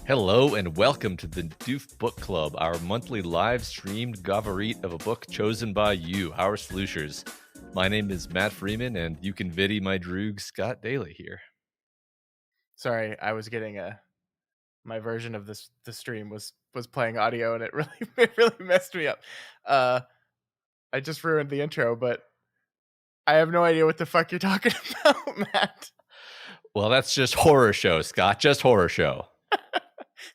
Hello and welcome to the Doof Book Club, our monthly live-streamed goverete of a book chosen by you, our sleushers. My name is Matt Freeman, and you can viddy my droog Scott Daly here. Sorry, I was getting my version of the stream was playing audio, and it really messed me up. I just ruined the intro, but I have no idea what the fuck you're talking about, Matt. Well, that's just horror show, Scott. Just horror show.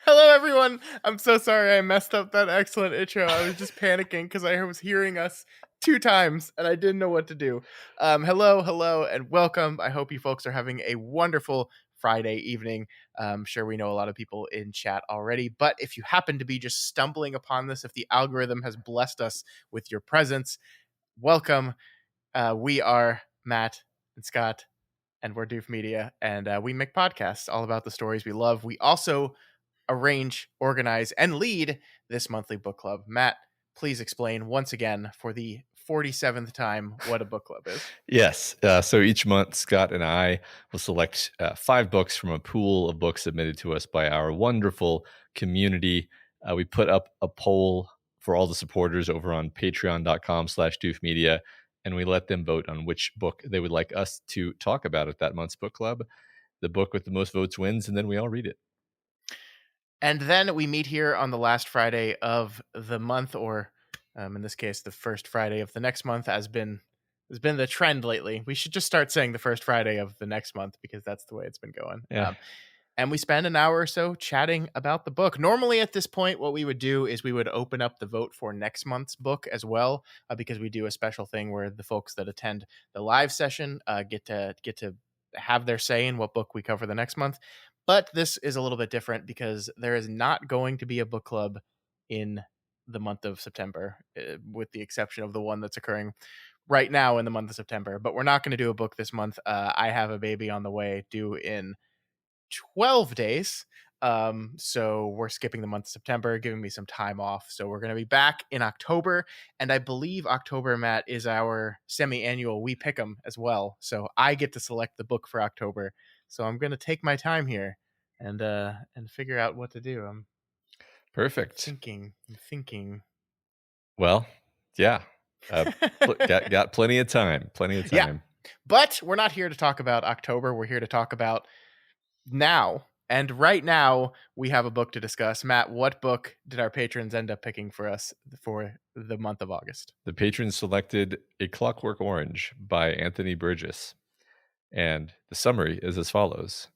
Hello, everyone. I'm so sorry I messed up that excellent intro. I was just panicking because I was hearing us 2 times and I didn't know what to do. Hello, and welcome. I hope you folks are having a wonderful Friday evening. I'm sure we know a lot of people in chat already, but if you happen to be just stumbling upon this, if the algorithm has blessed us with your presence, welcome. We are Matt and Scott, and we're Doof Media, and we make podcasts all about the stories we love. We also arrange, organize, and lead this monthly book club. Matt, please explain once again for the 47th time what a book club is. Yes. So each month, Scott and I will select 5 books from a pool of books submitted to us by our wonderful community. We put up a poll for all the supporters over on patreon.com/Doof Media, and we let them vote on which book they would like us to talk about at that month's book club. The book with the most votes wins, and then we all read it. And then we meet here on the last Friday of the month, or in this case, the first Friday of the next month, has been the trend lately. We should just start saying the first Friday of the next month because that's the way it's been going. Yeah. And we spend an hour or so chatting about the book. Normally at this point, what we would do is we would open up the vote for next month's book as well, because we do a special thing where the folks that attend the live session get to have their say in what book we cover the next month. But this is a little bit different because there is not going to be a book club in the month of September, with the exception of the one that's occurring right now in the month of September. But we're not going to do a book this month. I have a baby on the way due in 12 days. So we're skipping the month of September, giving me some time off. So we're going to be back in October. And I believe October, Matt, is our semi-annual We Pick 'em as well. So I get to select the book for October. So I'm going to take my time here and figure out what to do. I'm Perfect. thinking. Well, yeah. Got plenty of time. Yeah. But we're not here to talk about October. We're here to talk about now. And right now, we have a book to discuss. Matt, what book did our patrons end up picking for us for the month of August? The patrons selected A Clockwork Orange by Anthony Burgess. And the summary is as follows.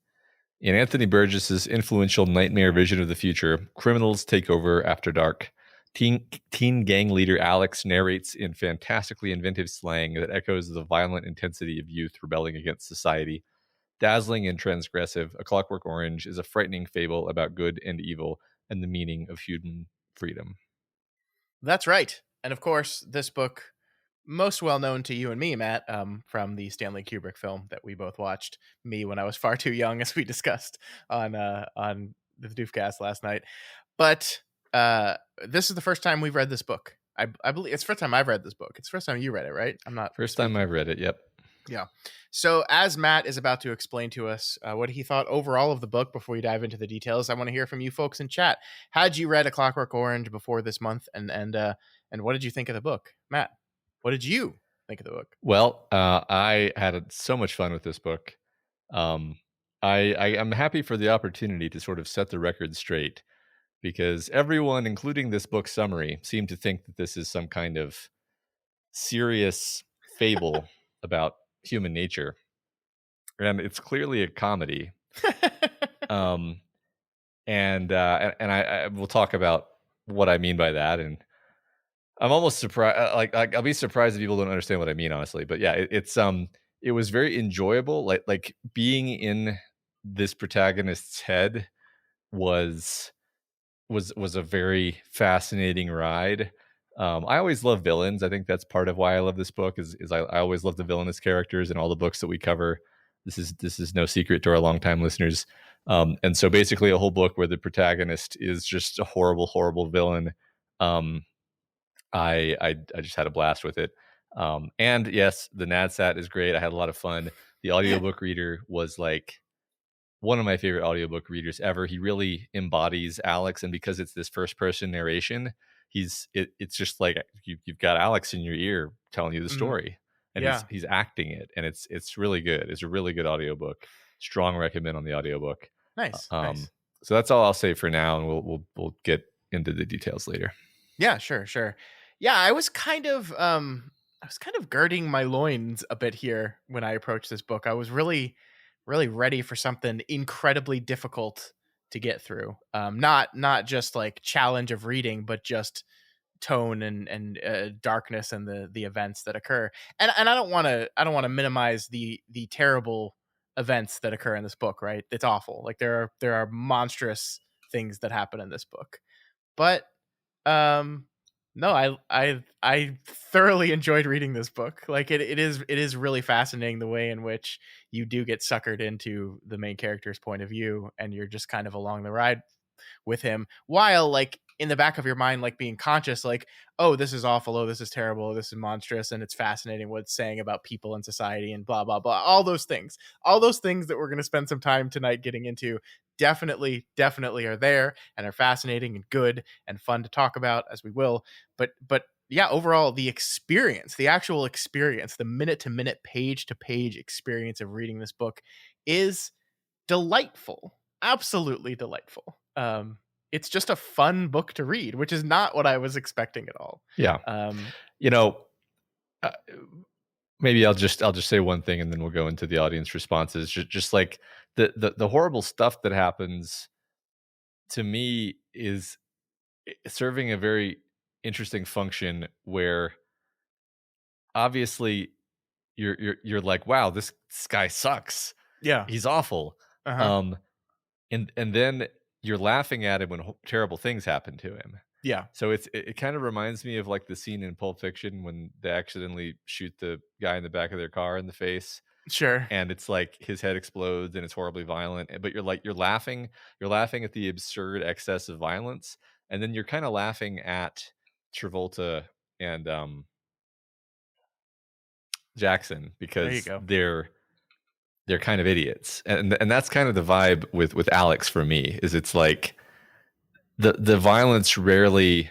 In Anthony Burgess's influential nightmare vision of the future, criminals take over after dark. Teen gang leader Alex narrates in fantastically inventive slang that echoes the violent intensity of youth rebelling against society. Dazzling and transgressive, A Clockwork Orange is a frightening fable about good and evil and the meaning of human freedom. That's right. And of course, this book, most well known to you and me, Matt, from the Stanley Kubrick film that we both watched, me when I was far too young, as we discussed on the Doofcast last night. But this is the first time we've read this book. I believe it's the first time I've read this book. It's the first time you read it, right? I'm not. First time I've read it, yep. Yeah. So as Matt is about to explain to us what he thought overall of the book before we dive into the details, I want to hear from you folks in chat. Had you read A Clockwork Orange before this month, and what did you think of the book? Matt, what did you think of the book? Well, I had so much fun with this book. I'm happy for the opportunity to sort of set the record straight, because everyone, including this book summary, seemed to think that this is some kind of serious fable about human nature, and it's clearly a comedy. And I will talk about what I mean by that, and I'm almost surprised. Like I'll be surprised if people don't understand what I mean, honestly. But yeah, it was very enjoyable. Like being in this protagonist's head was a very fascinating ride. I always love villains. I think that's part of why I love this book. Is I always love the villainous characters in all the books that we cover. This is no secret to our longtime listeners. And so basically, a whole book where the protagonist is just a horrible, horrible villain. I just had a blast with it. And yes, the NADSAT is great. I had a lot of fun. The audiobook reader was like one of my favorite audiobook readers ever. He really embodies Alex, and because it's this first person narration, it's just like you've got Alex in your ear telling you the Mm, story, and yeah. he's acting it, and it's really good. It's a really good audiobook. Strong recommend on the audiobook. Nice. Um, Nice. so that's all I'll say for now, and we'll get into the details later. Yeah, sure, sure. Yeah, I was kind of girding my loins a bit here when I approached this book. I was really ready for something incredibly difficult to get through. Not just like challenge of reading, but just tone and darkness and the events that occur. And I don't want to minimize the terrible events that occur in this book, right? It's awful. Like there are monstrous things that happen in this book. But um, no, I thoroughly enjoyed reading this book. Like it is really fascinating the way in which you do get suckered into the main character's point of view, and you're just kind of along the ride with him, while like in the back of your mind, like being conscious, like, oh, this is awful, oh, this is terrible, this is monstrous, and it's fascinating what it's saying about people and society and blah blah blah. All those things that we're going to spend some time tonight getting into, definitely are there and are fascinating and good and fun to talk about, as we will. But yeah, overall, the experience, the actual experience, the minute to minute, page to page experience of reading this book is delightful, absolutely delightful. It's just a fun book to read, which is not what I was expecting at all. Yeah, Um, you know, uh, maybe I'll just say one thing, and then we'll go into the audience responses. Just like the horrible stuff that happens to me is serving a very interesting function where obviously you're like, wow, this guy sucks. yeah, He's awful. uh huh, Um, and then you're laughing at him when terrible things happen to him. yeah, So it kind of reminds me of like the scene in Pulp Fiction when they accidentally shoot the guy in the back of their car in the face, sure, and it's like his head explodes and it's horribly violent. But you're laughing at the absurd excess of violence, and then you're kind of laughing at Travolta and Jackson there you because go, they're kind of idiots, and that's kind of the vibe with Alex for me. Is it's like the violence rarely,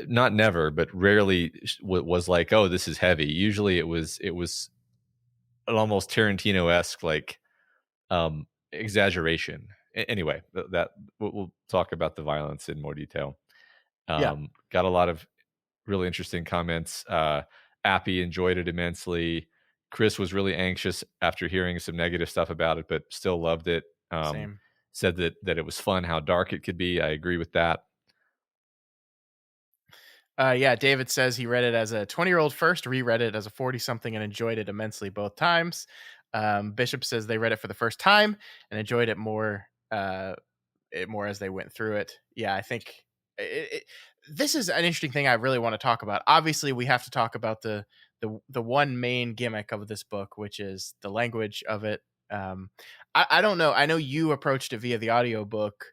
not never, but rarely was like, oh, this is heavy. Usually it was an almost Tarantino-esque like exaggeration. Anyway, that we'll talk about the violence in more detail. yeah, Got a lot of really interesting comments. Appy enjoyed it immensely. Chris was really anxious after hearing some negative stuff about it, but still loved it. same. Said that it was fun how dark it could be. I agree with that. Yeah, David says he read it as a 20-year-old first, reread it as a 40 something, and enjoyed it immensely both times. Bishop says they read it for the first time and enjoyed it more as they went through it. Yeah, I think this is an interesting thing I really want to talk about. Obviously, we have to talk about the one main gimmick of this book, which is the language of it. I don't know. I know you approached it via the audiobook.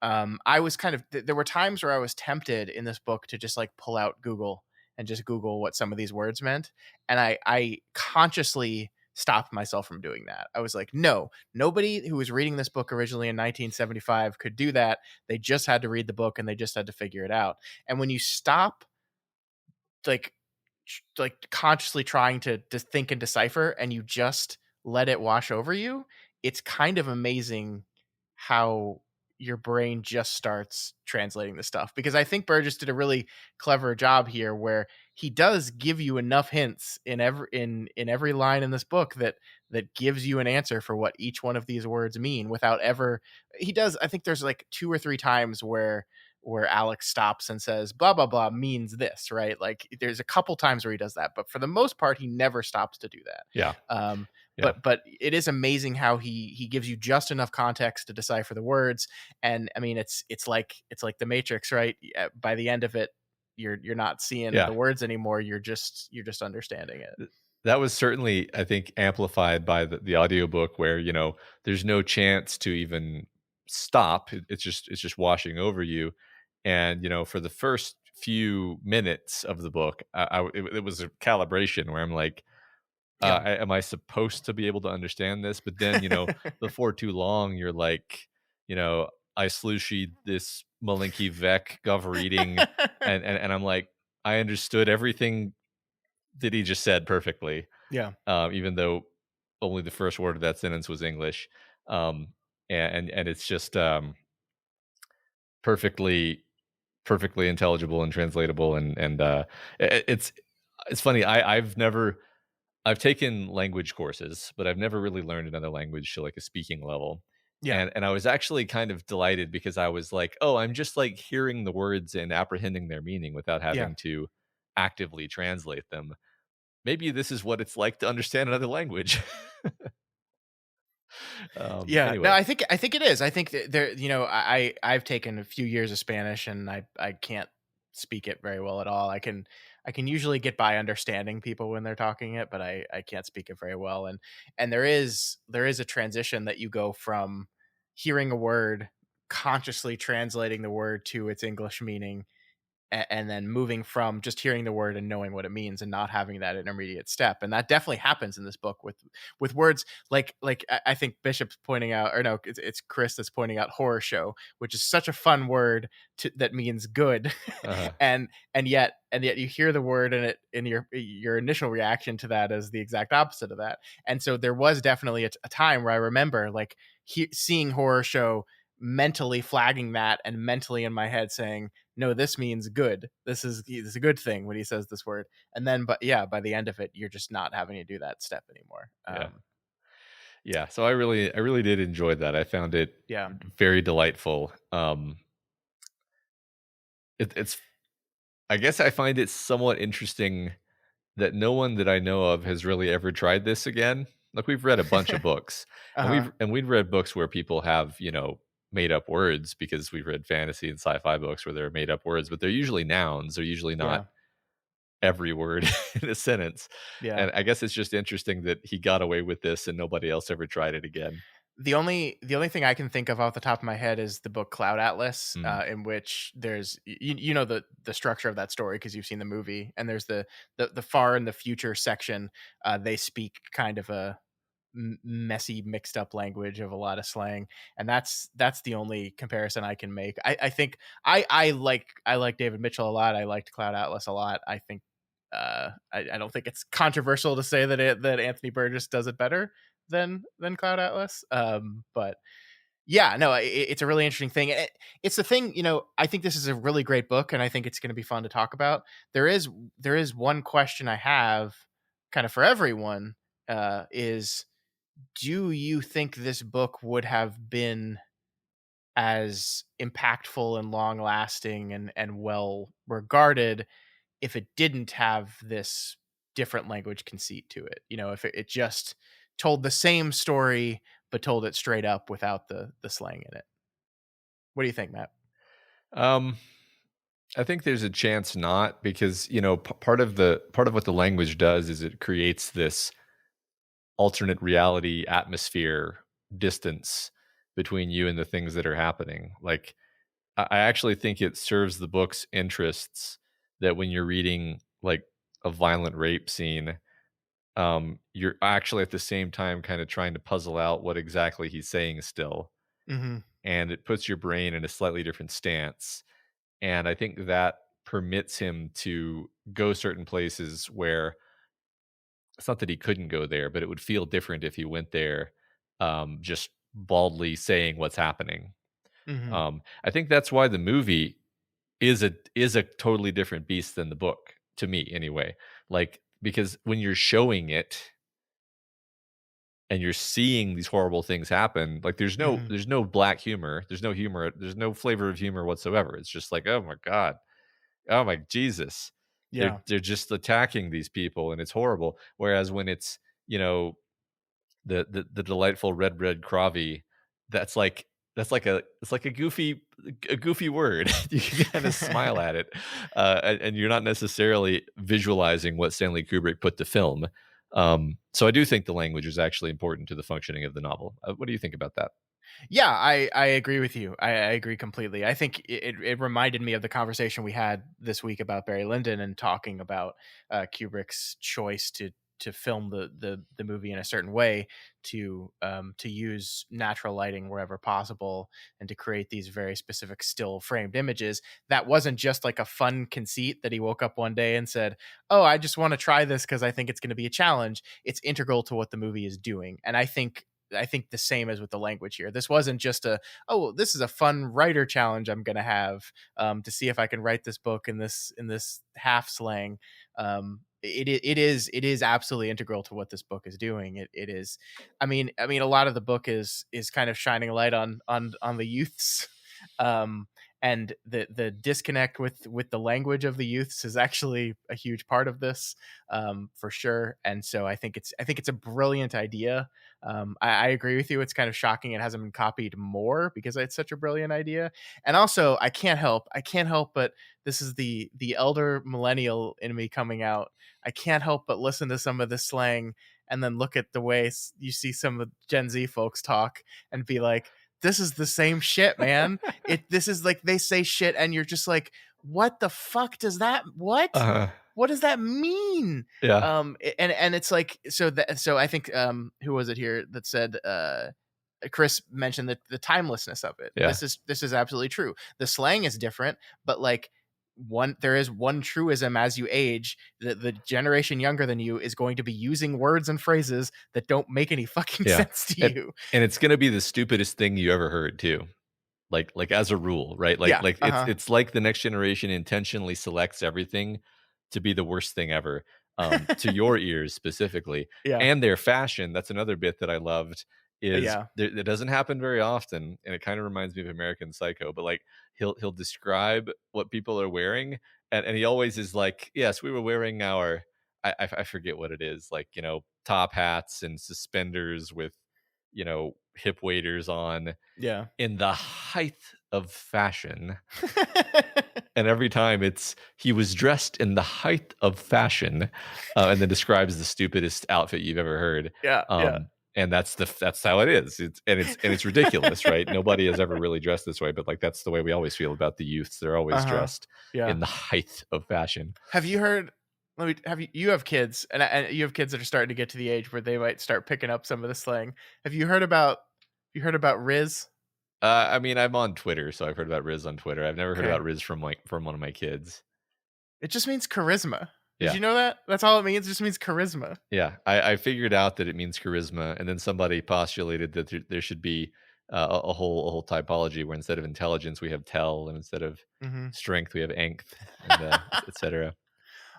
I was kind of there were times where I was tempted in this book to just like pull out Google and just Google what some of these words meant, and I consciously stopped myself from doing that. I was like, no, nobody who was reading this book originally in 1975 could do that. They just had to read the book and they just had to figure it out. And when you stop like like consciously trying to think and decipher, and you just let it wash over you, it's kind of amazing how your brain just starts translating the stuff. Because I think Burgess did a really clever job here, where he does give you enough hints in every line in this book that gives you an answer for what each one of these words mean without ever. He does. I think there's like two or three times where Alex stops and says blah blah blah means this, right? Like there's a couple times where he does that, but for the most part he never stops to do that. Yeah, yeah, But it is amazing how he gives you just enough context to decipher the words. And I mean, it's like the Matrix, right? By the end of it, you're not seeing the yeah. words anymore. You're just understanding it. That was certainly, I think, amplified by the audiobook where, there's no chance to even stop. It's just washing over you. And, for the first few minutes of the book, it was a calibration where I'm like, Yeah. Am I supposed to be able to understand this? But then, before too long, you're like, I slushy this Malinky Vec gov reading, and I'm like, I understood everything that he just said perfectly, Yeah. even though only the first word of that sentence was English, um, and it's just perfectly perfectly intelligible and translatable, and it's funny. I've taken language courses, but I've never really learned another language to like a speaking level. Yeah. And I was actually kind of delighted because I was like, "Oh, I'm just like hearing the words and apprehending their meaning without Yeah. having to actively translate them. Maybe this is what it's like to understand another language." Yeah, no, Anyway, I think it is. I think that there, I've taken a few years of Spanish, and I can't speak it very well at all. I can usually get by understanding people when they're talking it, but I can't speak it very well. And there is a transition that you go from hearing a word, consciously translating the word to its English meaning, and then moving from just hearing the word and knowing what it means and not having that intermediate step. And that definitely happens in this book with words like I think Bishop's pointing out, or no, it's Chris that's pointing out horror show, which is such a fun word that means good. uh, and yet you hear the word, and it in your initial reaction to that is the exact opposite of that. And so there was definitely a time where I remember like seeing horror show, mentally flagging that, and mentally in my head saying, no, this means good. This is a good thing when he says this word. And then, but yeah, by the end of it, you're just not having to do that step anymore. yeah, yeah. So I really did enjoy that. I found it Yeah. very delightful. It's I guess I find it somewhat interesting that no one that I know of has really ever tried this again. Like, we've read a bunch of books, and Uh-huh. we've read books where people have, made up words, because we've read fantasy and sci-fi books where they're made up words, but they're usually nouns. They're usually not Yeah. every word in a sentence. Yeah. And I guess it's just interesting that he got away with this and nobody else ever tried it again. The only thing I can think of off the top of my head is the book Cloud Atlas, Mm, in which there's you know the structure of that story because you've seen the movie, and there's the far in the future section. They speak kind of a messy, mixed up language of a lot of slang, and that's the only comparison I can make. I think I like David Mitchell a lot. I liked Cloud Atlas a lot. I think I don't think it's controversial to say that Anthony Burgess does it better than Cloud Atlas. But yeah, no, it's a really interesting thing. It's the thing, I think this is a really great book, and I think it's going to be fun to talk about. There is one question I have, kind of for everyone, is do you think this book would have been as impactful and long lasting and well regarded if it didn't have this different language conceit to it? If it just told the same story but told it straight up without the slang in it. What do you think, Matt? Um, I think there's a chance not, because part of what the language does is it creates this alternate reality atmosphere, distance between you and the things that are happening. Like, I actually think it serves the book's interests that when you're reading like a violent rape scene, you're actually at the same time kind of trying to puzzle out what exactly he's saying still, Hmm. and it puts your brain in a slightly different stance. And I think that permits him to go certain places where it's not that he couldn't go there, but it would feel different if he went there, just baldly saying what's happening. Hmm. I think that's why the movie is a totally different beast than the book, to me anyway. Like, because when you're showing it and you're seeing these horrible things happen, like, Hmm. there's no black humor, there's no flavor of humor whatsoever. It's just like, oh my god, oh my Jesus, Yeah. they're just attacking these people and it's horrible. Whereas when it's, you know the delightful red bread cravi, that's like it's like a goofy word. You can kind of smile at it, and you're not necessarily visualizing what Stanley Kubrick put to film. So I do think the language is actually important to the functioning of the novel. What do you think about that? Yeah, I agree with you. I agree completely. I think it reminded me of the conversation we had this week about Barry Lyndon and talking about Kubrick's choice to film the movie in a certain way, to use natural lighting wherever possible, and to create these very specific still framed images. That wasn't just like a fun conceit that he woke up one day and said, "Oh, I just want to try this because I think it's going to be a challenge." It's integral to what the movie is doing, and I think the same as with the language here. This wasn't just a, oh, this is a fun writer challenge I'm going to have, to see if I can write this book in this half slang. It is absolutely integral to what this book is doing. It is, I mean, a lot of the book is kind of shining a light on the youths, um, and the disconnect with the language of the youths is actually a huge part of this, for sure. And so I think it's a brilliant idea. I agree with you. It's kind of shocking it hasn't been copied more because it's such a brilliant idea. And also, I can't help but, this is the elder millennial in me coming out. I can't help but listen to some of this slang and then look at the way you see some of Gen Z folks talk and be like, this is the same shit, man. This is like, they say shit and you're just like, what the fuck does that, Uh-huh. what does that mean? Yeah. And it's like, so I think, who was it here that said, Chris mentioned the timelessness of it. Yeah. This is absolutely true. The slang is different, but like, there is one truism: as you age, the generation younger than you is going to be using words and phrases that don't make any fucking Yeah. sense to And you. and it's gonna be the stupidest thing you ever heard too. Like as a rule, right? Like Yeah. like it's Uh-huh. it's like the next generation intentionally selects everything to be the worst thing ever, to your ears specifically. Yeah. And their fashion, that's another bit that I loved, is Yeah. it doesn't happen very often, and it kind of reminds me of American Psycho, but like he'll describe what people are wearing, and he always is like, yes, we were wearing our, I forget what it is, like, top hats and suspenders with, hip waders on Yeah. in the height of fashion. And every time it's he was dressed in the height of fashion, and then describes the stupidest outfit you've ever heard. Yeah. Yeah. And that's how it is. It's ridiculous, right? Nobody has ever really dressed this way, but like that's the way we always feel about the youths. They're always Uh-huh. dressed Yeah. in the height of fashion. Have you heard? Let me have you have kids, and you have kids that are starting to get to the age where they might start picking up some of the slang. Have you heard about Riz? I mean, I'm on Twitter, so I've heard about Riz on Twitter. I've never heard Okay. about Riz from one of my kids. It just means charisma. Did Yeah. you know that? That's all it means. It just means charisma. Yeah, I figured out that it means charisma, and then somebody postulated that there should be a whole typology where instead of intelligence we have tell, and instead of Hmm. strength we have angth, and etc.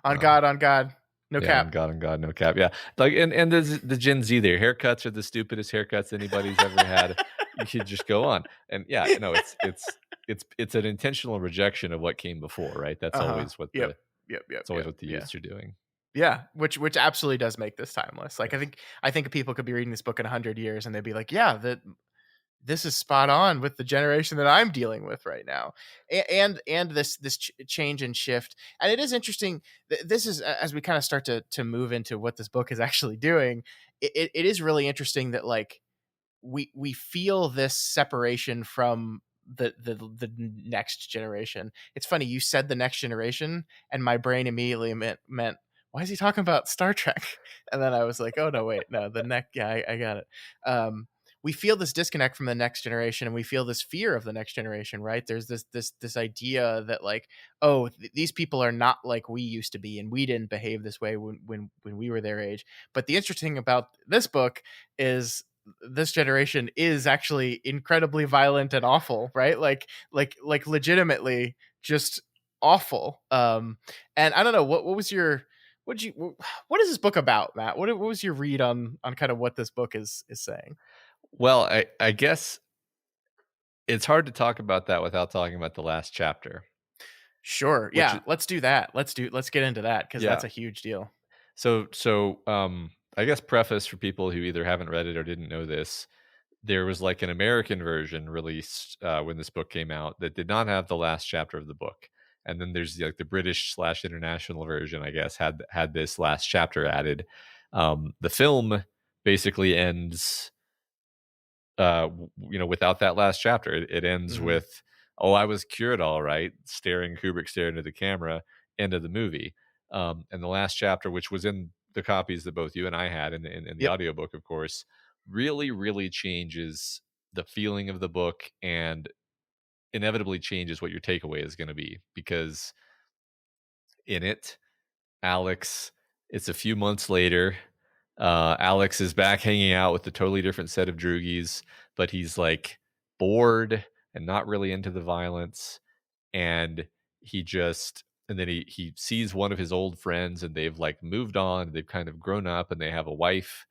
On Um, God, on God, no yeah, cap. on God, no cap. Yeah, like and the Gen Z, their haircuts are the stupidest haircuts anybody's ever had. You should just go on, and yeah, no, it's an intentional rejection of what came before, right? That's Uh-huh. always what Yep. the Yep. Yep. it's always Yep. what the Yeah. youths are doing. Yeah. Which absolutely does make this timeless. Like, I Yes. think I think people could be reading this book in 100 years and they'd be like, yeah, that this is spot on with the generation that I'm dealing with right now. And this change and shift. And it is interesting. This is, as we kind of start to move into what this book is actually doing. It is really interesting that, like, we feel this separation from the next generation. It's funny you said the next generation, and my brain immediately meant, why is he talking about Star Trek? And then I was like, oh no, wait, no, the next, yeah, I got it. We feel this disconnect from the next generation, and we feel this fear of the next generation, right? There's this idea that, like, oh, these people are not like we used to be, and we didn't behave this way when we were their age. But the interesting thing about this book is this generation is actually incredibly violent and awful, right? Like legitimately just awful. And I don't know, what was your, what is this book about, Matt? What was your read on kind of what this book is saying? Well, I guess it's hard to talk about that without talking about the last chapter, Sure. which Yeah, let's do that. Let's get into that, because yeah. that's a huge deal. So I guess preface for people who either haven't read it or didn't know this, there was like an American version released when this book came out that did not have the last chapter of the book. And then there's like the British slash international version, I guess, had this last chapter added. The film basically ends without that last chapter. It ends Hmm. with, "Oh, I was cured, all right," Kubrick staring into the camera, end of the movie. And the last chapter, which was in the copies that both you and I had in the Yep. audiobook, of course, really, really changes the feeling of the book and inevitably changes what your takeaway is going to be. Because in it, Alex, it's a few months later. Alex is back hanging out with a totally different set of droogies, but he's like bored and not really into the violence. And he just, and then he sees one of his old friends and they've like moved on, they've kind of grown up and they have a wife.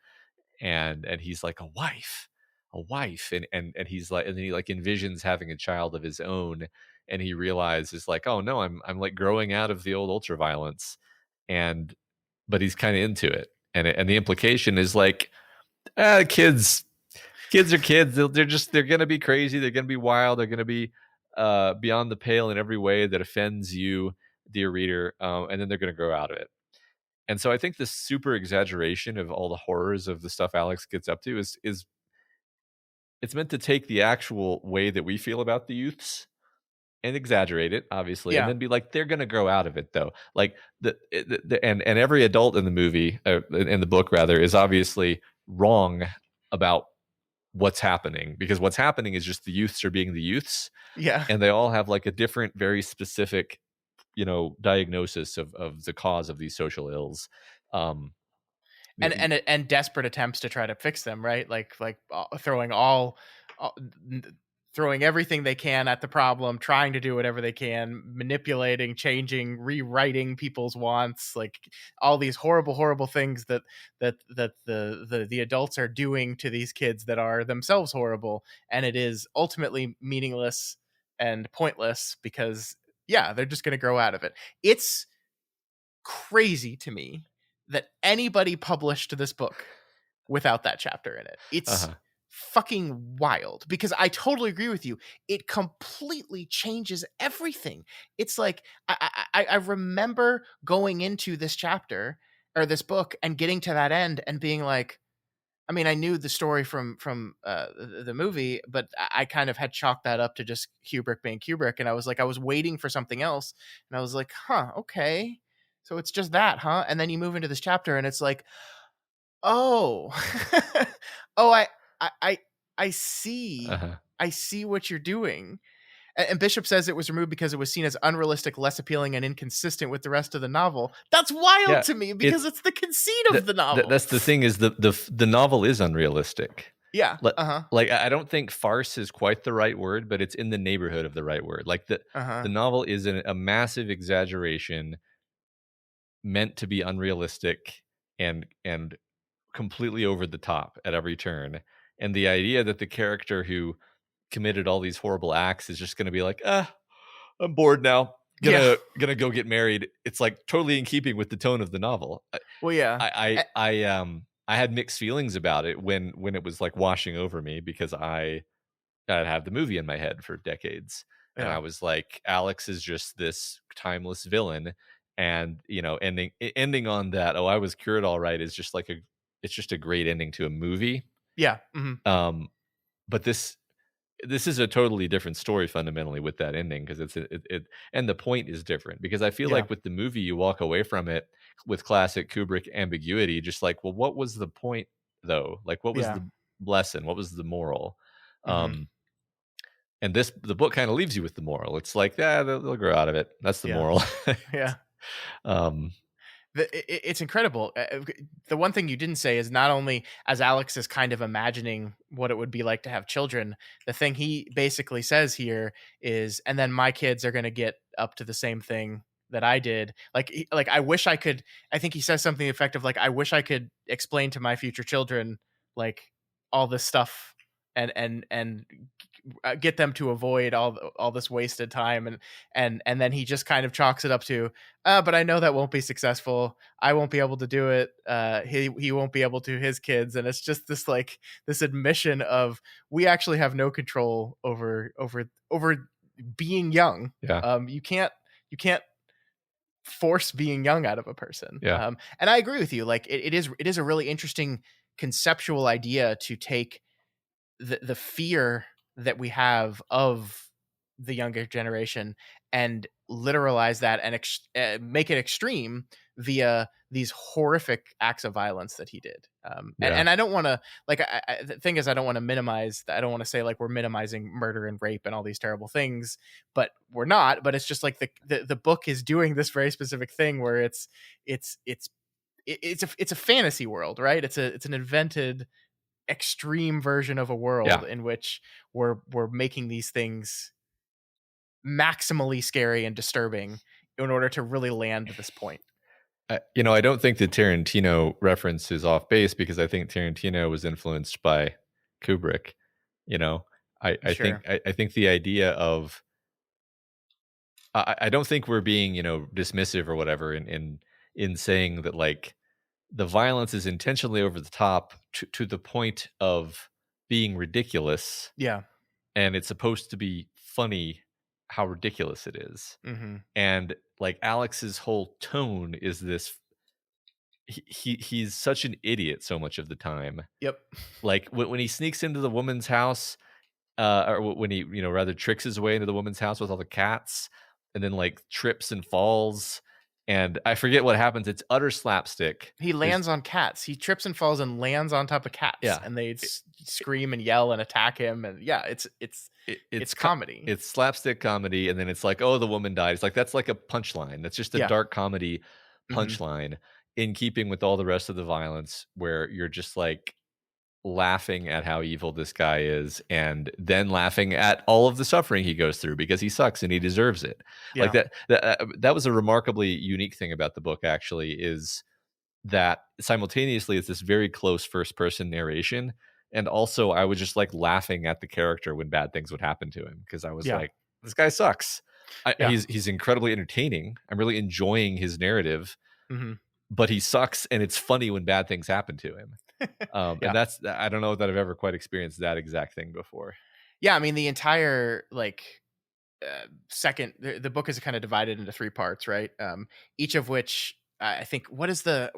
And he's like, a wife. And he's like, and then he like envisions having a child of his own. And he realizes like, oh no, I'm like growing out of the old ultra violence. And but he's kind of into it. And the implication is like, kids are kids. They're gonna be crazy. They're gonna be wild. They're gonna be beyond the pale in every way that offends you, dear reader. And then they're gonna grow out of it. And so I think this super exaggeration of all the horrors of the stuff Alex gets up to is it's meant to take the actual way that we feel about the youths and exaggerate it, obviously, and Yeah. then be like, they're gonna grow out of it though. Like and every adult in the movie, in the book rather, is obviously wrong about what's happening, because what's happening is just the youths are being the youths, Yeah. and they all have like a different, very specific, diagnosis of the cause of these social ills. Um, and y- and and desperate attempts to try to fix them, right? Like throwing all throwing everything they can at the problem, trying to do whatever they can, manipulating, changing, rewriting people's wants, like all these horrible things that the adults are doing to these kids that are themselves horrible, and it is ultimately meaningless and pointless because yeah, they're just going to grow out of it. It's crazy to me that anybody published this book without that chapter in it. It's uh-huh. fucking wild because I totally agree with you. It completely changes everything. It's like I remember going into this chapter or this book and getting to that end and being like, I mean, I knew the story from the movie, but I kind of had chalked that up to just Kubrick being Kubrick, and I was like, I was waiting for something else, and I was like, huh, okay, so it's just that, huh? And then you move into this chapter, and it's like, oh, oh, I, I, I see, Uh-huh. I see what you're doing. And Bishop says it was removed because it was seen as unrealistic, less appealing, and inconsistent with the rest of the novel. That's wild Yeah, to me it because it's the conceit of that, the novel. that's the thing, is the novel is unrealistic. Yeah. Let Uh huh. Like, I don't think farce is quite the right word, but it's in the neighborhood of the right word. Like, Uh the huh. novel is a massive exaggeration meant to be unrealistic and completely over the top at every turn. And the idea that the character who committed all these horrible acts is just going to be like, I'm bored now, Yeah. gonna go get married. It's like totally in keeping with the tone of the novel. Well, yeah. I had mixed feelings about it when it was like washing over me, because I'd had the movie in my head for decades, and I Yeah. was like, Alex is just this timeless villain, and ending on that, oh, I was cured all right, is just like it's just a great ending to a movie. Yeah. Mhm. Um, but this is a totally different story fundamentally with that ending, because and the point is different, because I feel Yeah. like with the movie you walk away from it with classic Kubrick ambiguity, just like, well, what was the point though? Like, what was Yeah. the lesson? What was the moral? Mhm. Um, and the book kind of leaves you with the moral. It's like, yeah, they'll grow out of it. That's the Yeah. moral. Yeah. um, It's incredible. The one thing you didn't say is not only as Alex is kind of imagining what it would be like to have children, the thing he basically says here is, and then my kids are going to get up to the same thing that I did. Like I wish I could. I think he says something effective like, I wish I could explain to my future children like all this stuff and get them to avoid all this wasted time and then he just kind of chalks it up to but I know that won't be successful. I won't be able to do it. He won't be able to his kids, and it's just this like this admission of we actually have no control over being young. yeah, You can't force being young out of a person. yeah, And I agree with you. Like it is a really interesting conceptual idea to take the fear that we have of the younger generation and literalize that and make it extreme via these horrific acts of violence that he did. Yeah. And I don't want to like the thing is I don't want to minimize. I don't want to say like we're minimizing murder and rape and all these terrible things, but we're not. But it's just like the book is doing this very specific thing where it's a fantasy world, right? It's an invented extreme version of a world Yeah. in which we're making these things maximally scary and disturbing in order to really land this point. I don't think the Tarantino reference is off base because I think Tarantino was influenced by Kubrick. You know, Sure. I think the idea of I don't think we're being dismissive or whatever in saying that like the violence is intentionally over the top to the point of being ridiculous, Yeah. and it's supposed to be funny how ridiculous it is. Hmm. And like Alex's whole tone is this he's such an idiot so much of the time. Yep. Like when he sneaks into the woman's house, or when he rather tricks his way into the woman's house with all the cats, and then like trips and falls, and I forget what happens. It's utter slapstick. He There's lands on cats. He trips and falls and lands on top of cats, yeah, and they it, scream and yell and attack him. And yeah, it's comedy. it's slapstick comedy, and then it's like, oh, the woman died. It's like that's like a punchline. That's just a Yeah. dark comedy Hmm. punchline in keeping with all the rest of the violence, where you're just like laughing at how evil this guy is and then laughing at all of the suffering he goes through because he sucks and he deserves it. Like Yeah. that was a remarkably unique thing about the book actually, is that simultaneously it's this very close first person narration, and also I was just like laughing at the character when bad things would happen to him because I was Yeah. like, this guy sucks. Yeah. He's incredibly entertaining. I'm really enjoying his narrative, Hmm. but he sucks, and it's funny when bad things happen to him. And Yeah. that's I don't know that I've ever quite experienced that exact thing before. Yeah. I mean, the entire like second the book is kind of divided into three parts, right? Each of which I think what is the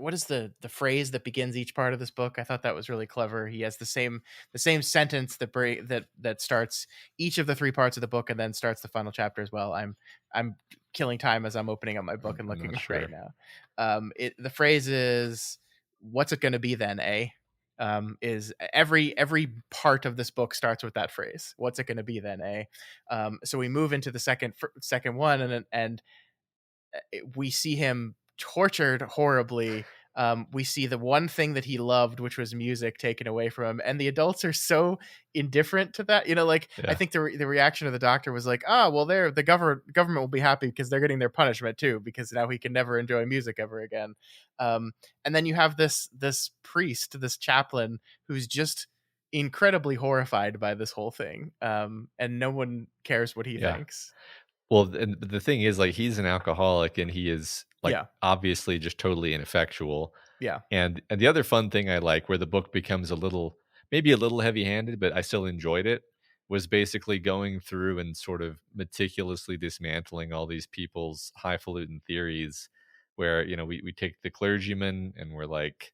phrase that begins each part of this book? I thought that was really clever. He has the same sentence that starts each of the three parts of the book and then starts the final chapter as well. I'm killing time as I'm opening up my book and I'm looking not right sure. now. The phrase is, "What's it going to be then, eh?" Is every part of this book starts with that phrase. What's it going to be then, eh? So we move into the second one, and we see him tortured horribly. We see the one thing that he loved, which was music, taken away from him, and the adults are so indifferent to that. Like I Yeah, think the reaction of the doctor was like, "Oh, well, the government will be happy because they're getting their punishment too, because now he can never enjoy music ever again." And then you have this priest, this chaplain, who's just incredibly horrified by this whole thing, and no one cares what he yeah. thinks. Well, and the thing is, like, he's an alcoholic, and he is like Yeah, obviously just totally ineffectual. yeah, And the other fun thing I like, where the book becomes a little, maybe a little heavy-handed, but I still enjoyed it, was basically going through and sort of meticulously dismantling all these people's highfalutin theories, where we take the clergyman and we're like,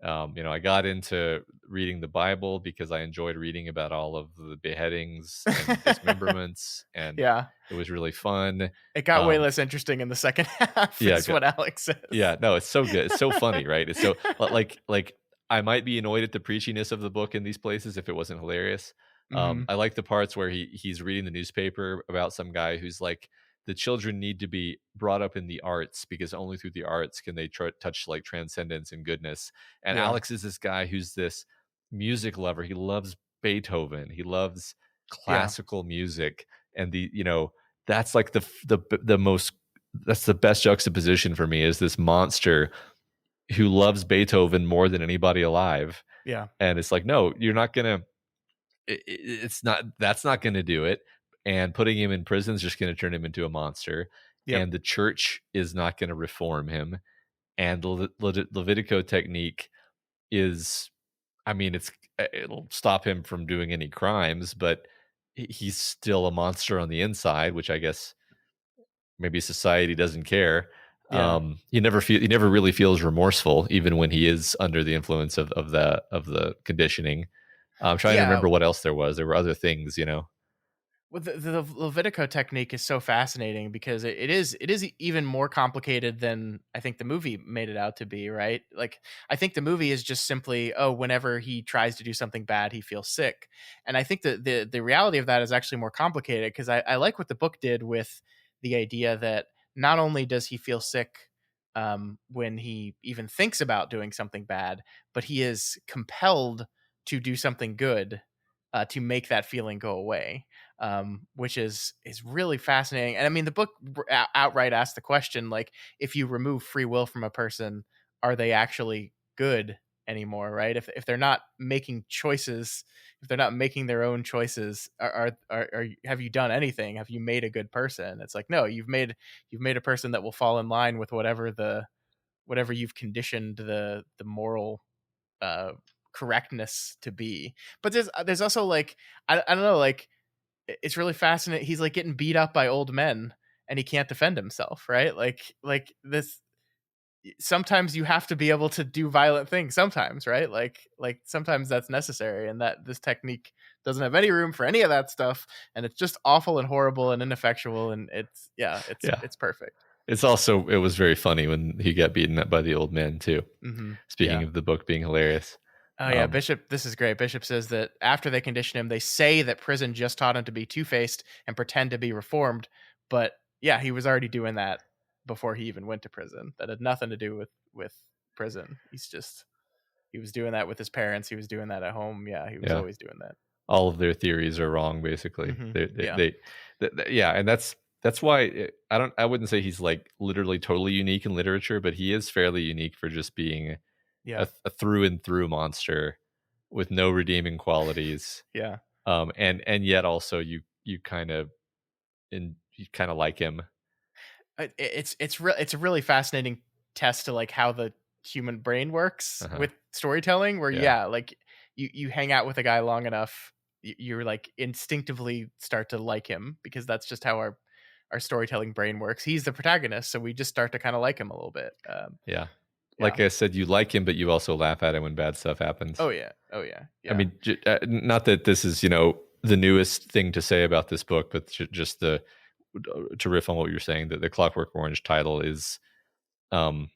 I got into reading the Bible because I enjoyed reading about all of the beheadings and dismemberments, and yeah. it was really fun. It got way Um, less interesting in the second half, yeah, is what Alex says. yeah, no, it's so good. It's so funny, right? It's so like I might be annoyed at the preachiness of the book in these places if it wasn't hilarious. Mhm. I like the parts where he's reading the newspaper about some guy who's like, the children need to be brought up in the arts because only through the arts can they touch like transcendence and goodness. And Yeah, Alex is this guy who's this music lover. He loves Beethoven. He loves yeah, classical music, and that's like the most that's the best juxtaposition for me, is this monster who loves Beethoven more than anybody alive. yeah, And it's like, no, you're not gonna. It's not. That's not gonna do it. And putting him in prison is just gonna turn him into a monster. yep, And the church is not gonna reform him. And the Levitico technique is, I mean, it'll stop him from doing any crimes, but he's still a monster on the inside, which I guess maybe society doesn't care. yeah. He never really feels remorseful, even when he is under the influence of the conditioning. I'm trying to Yeah, remember what else there was. There were other things. Well, the Levitico technique is so fascinating because it is even more complicated than I think the movie made it out to be, right? Like I think the movie is just simply, oh, whenever he tries to do something bad, he feels sick. And I think that the reality of that is actually more complicated because I like what the book did with the idea that not only does he feel sick when he even thinks about doing something bad, but he is compelled to do something good to make that feeling go away, which is really fascinating. And I mean, the book outright asks the question, like, if you remove free will from a person, are they actually good anymore? Right? If they're not making choices, if they're not making their own choices, have you done anything? Have you made a good person? It's like, no, you've made a person that will fall in line with whatever you've conditioned the moral uh correctness to be. But there's also like I don't know, like it's really fascinating. He's like getting beat up by old men and he can't defend himself, right? Like this, sometimes you have to be able to do violent things sometimes, right? Like sometimes that's necessary, and that this technique doesn't have any room for any of that stuff, and it's just awful and horrible and ineffectual, and it's yeah, Yeah. it's perfect. It was very funny when he got beaten up by the old men too. Speaking Yeah. of the book being hilarious. Oh yeah, Um, Bishop. This is great. Bishop says that after they condition him, they say that prison just taught him to be two-faced and pretend to be reformed. But yeah, he was already doing that before he even went to prison. That had nothing to do with prison. He was doing that with his parents. He was doing that at home. Yeah, he was yeah. always doing that. All of their theories are wrong basically. Yeah, Yeah, and that's why I wouldn't say he's like literally totally unique in literature, but he is fairly unique for just being yeah, a through and through monster with no redeeming qualities. yeah. And yet also you kind of like him. It's a really fascinating test to like how the human brain works Uh-huh. with storytelling. Where Yeah. yeah, like you hang out with a guy long enough, you're like instinctively start to like him because that's just how our storytelling brain works. He's the protagonist, so we just start to kind of like him a little bit. Yeah. Yeah. Like I said, you like him, but you also laugh at him when bad stuff happens. Oh yeah. Oh yeah. I Yeah. mean, not that this is, the newest thing to say about this book, but just to riff on what you're saying, that the Clockwork Orange title is, um,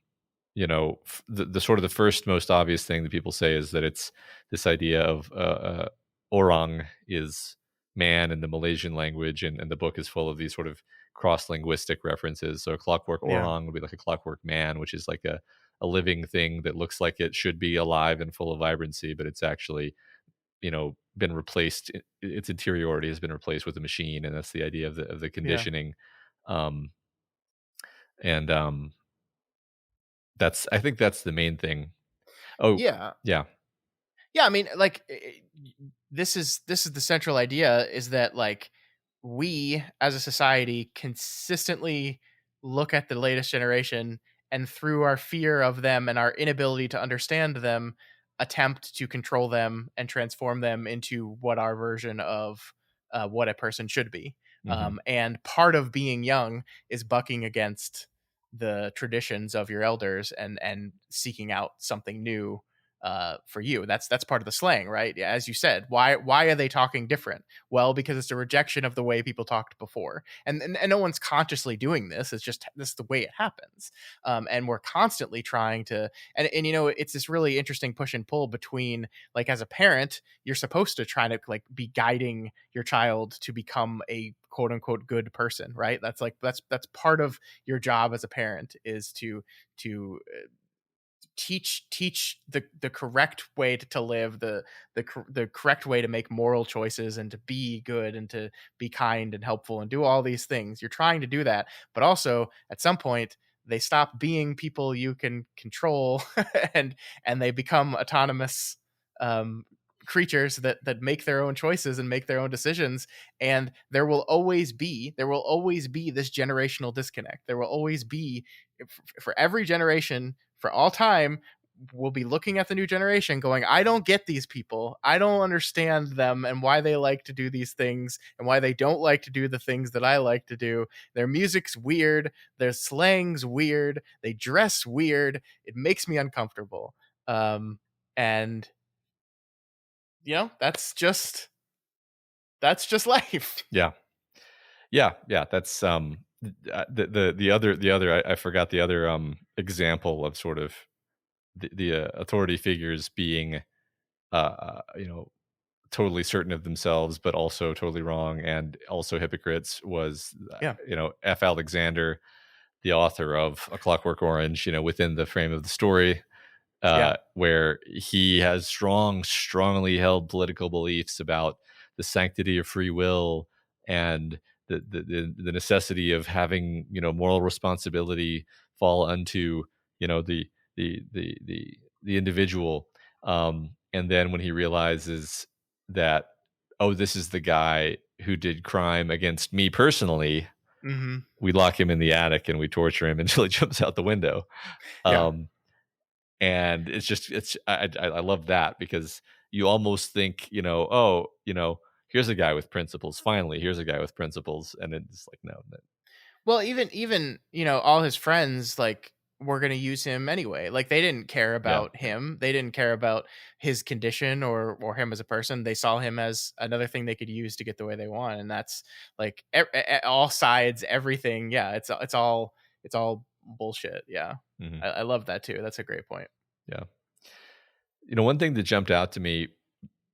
the sort of the first most obvious thing that people say is that it's this idea of orang is man in the Malaysian language, and the book is full of these sort of cross linguistic references. So a clockwork Yeah. orang would be like a clockwork man, which is like a living thing that looks like it should be alive and full of vibrancy, but it's actually been replaced. Its interiority has been replaced with a machine, and that's the idea of the Yeah. conditioning. um and that's I think that's the main thing. Oh, Yeah. yeah. Yeah, I mean, like this is the central idea is that like we as a society consistently look at the latest generation and through our fear of them and our inability to understand them attempt to control them and transform them into what our version of what a person should be. Hmm. And part of being young is bucking against the traditions of your elders and seeking out something new for you. That's part of the slang, right? Yeah, as you said, why are they talking different? Well, because it's a rejection of the way people talked before, and no one's consciously doing this. It's just this is the way it happens, and we're constantly trying to. And it's this really interesting push and pull between like as a parent, you're supposed to try to like be guiding your child to become a quote unquote good person, right? That's part of your job as a parent is to teach the correct way to live, the correct way to make moral choices and to be good and to be kind and helpful and do all these things. You're trying to do that, but also at some point they stop being people you can control and they become autonomous um creatures that make their own choices and make their own decisions, and there will always be this generational disconnect. There will always be, for every generation, for all time, we'll be looking at the new generation going, I don't get these people. I don't understand them and why they like to do these things and why they don't like to do the things that I like to do. Their music's weird. Their slang's weird. They dress weird. It makes me uncomfortable. And that's just life. Yeah. Yeah, yeah, that's, the other I forgot the other, example of sort of the authority figures being, you know, totally certain of themselves, but also totally wrong and also hypocrites was, Yeah. F. Alexander, the author of A Clockwork Orange, within the frame of the story, Yeah. where he has strongly held political beliefs about the sanctity of free will and the necessity of having moral responsibility fall unto the individual. And then when he realizes that, oh, this is the guy who did crime against me personally, Mhm. we lock him in the attic and we torture him until he jumps out the window. Yeah. Um, and I love that because you almost think, oh, here's a guy with principles. Finally, here's a guy with principles, and it's like, no, Well, even, all his friends, like, were gonna use him anyway. Like, they didn't care yeah, about him. They didn't care about his condition or him as a person. They saw him as another thing they could use to get the way they want, and that's, like, all sides, everything. Yeah, it's all bullshit. Yeah. hmm I love that too. That's a great point. yeah. One thing that jumped out to me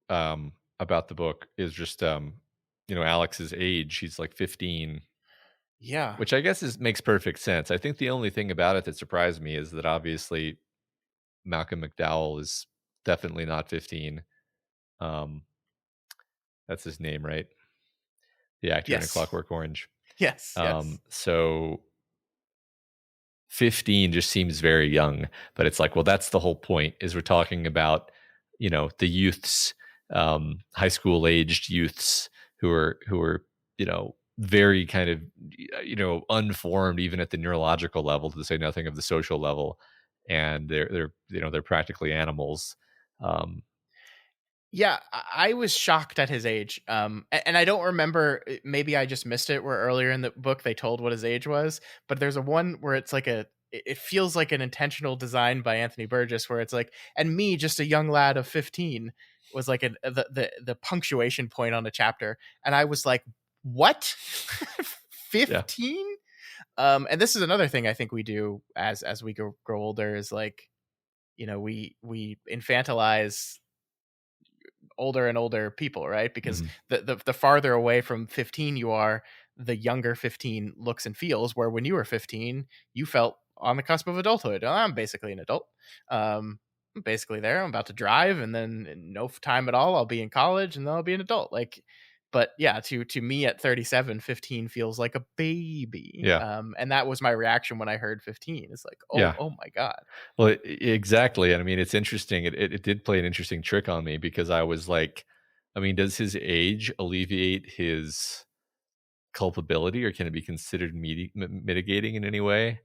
about the book is just Alex's age. He's like 15, Yeah. which I guess makes perfect sense. I think the only thing about it that surprised me is that obviously Malcolm McDowell is definitely not 15. Um, that's his name, right? The actor in A Yes. Clockwork Orange. Yes, yes. So 15 just seems very young, but it's like, well, that's the whole point is we're talking about, the youths, high school aged youths who are, very kind of, unformed even at the neurological level, to say nothing of the social level. And they're practically animals. Um, Yeah, I was shocked at his age. And I don't remember. Maybe I just missed it. Where earlier in the book they told what his age was, but there's a one where it's like it feels like an intentional design by Anthony Burgess, where it's like, and me, just a young lad of 15, was like the punctuation point on a chapter, and I was like, what, yeah. 15? And this is another thing I think we do as we grow older is like, we infantilize older and older people, right? Because Mhm. the farther away from 15 you are, the younger 15 looks and feels. Where when you were 15, you felt on the cusp of adulthood. Oh, I'm basically an adult. I'm basically there. I'm about to drive, and then in no time at all, I'll be in college, and then I'll be an adult. Like, but yeah, to me at 37, 15 feels like a baby. Yeah. And that was my reaction when I heard 15. It's like, Yeah. oh my god. Well, exactly, and I mean, it's interesting. It did play an interesting trick on me because I was like, I mean, does his age alleviate his culpability, or can it be considered mitigating in any way?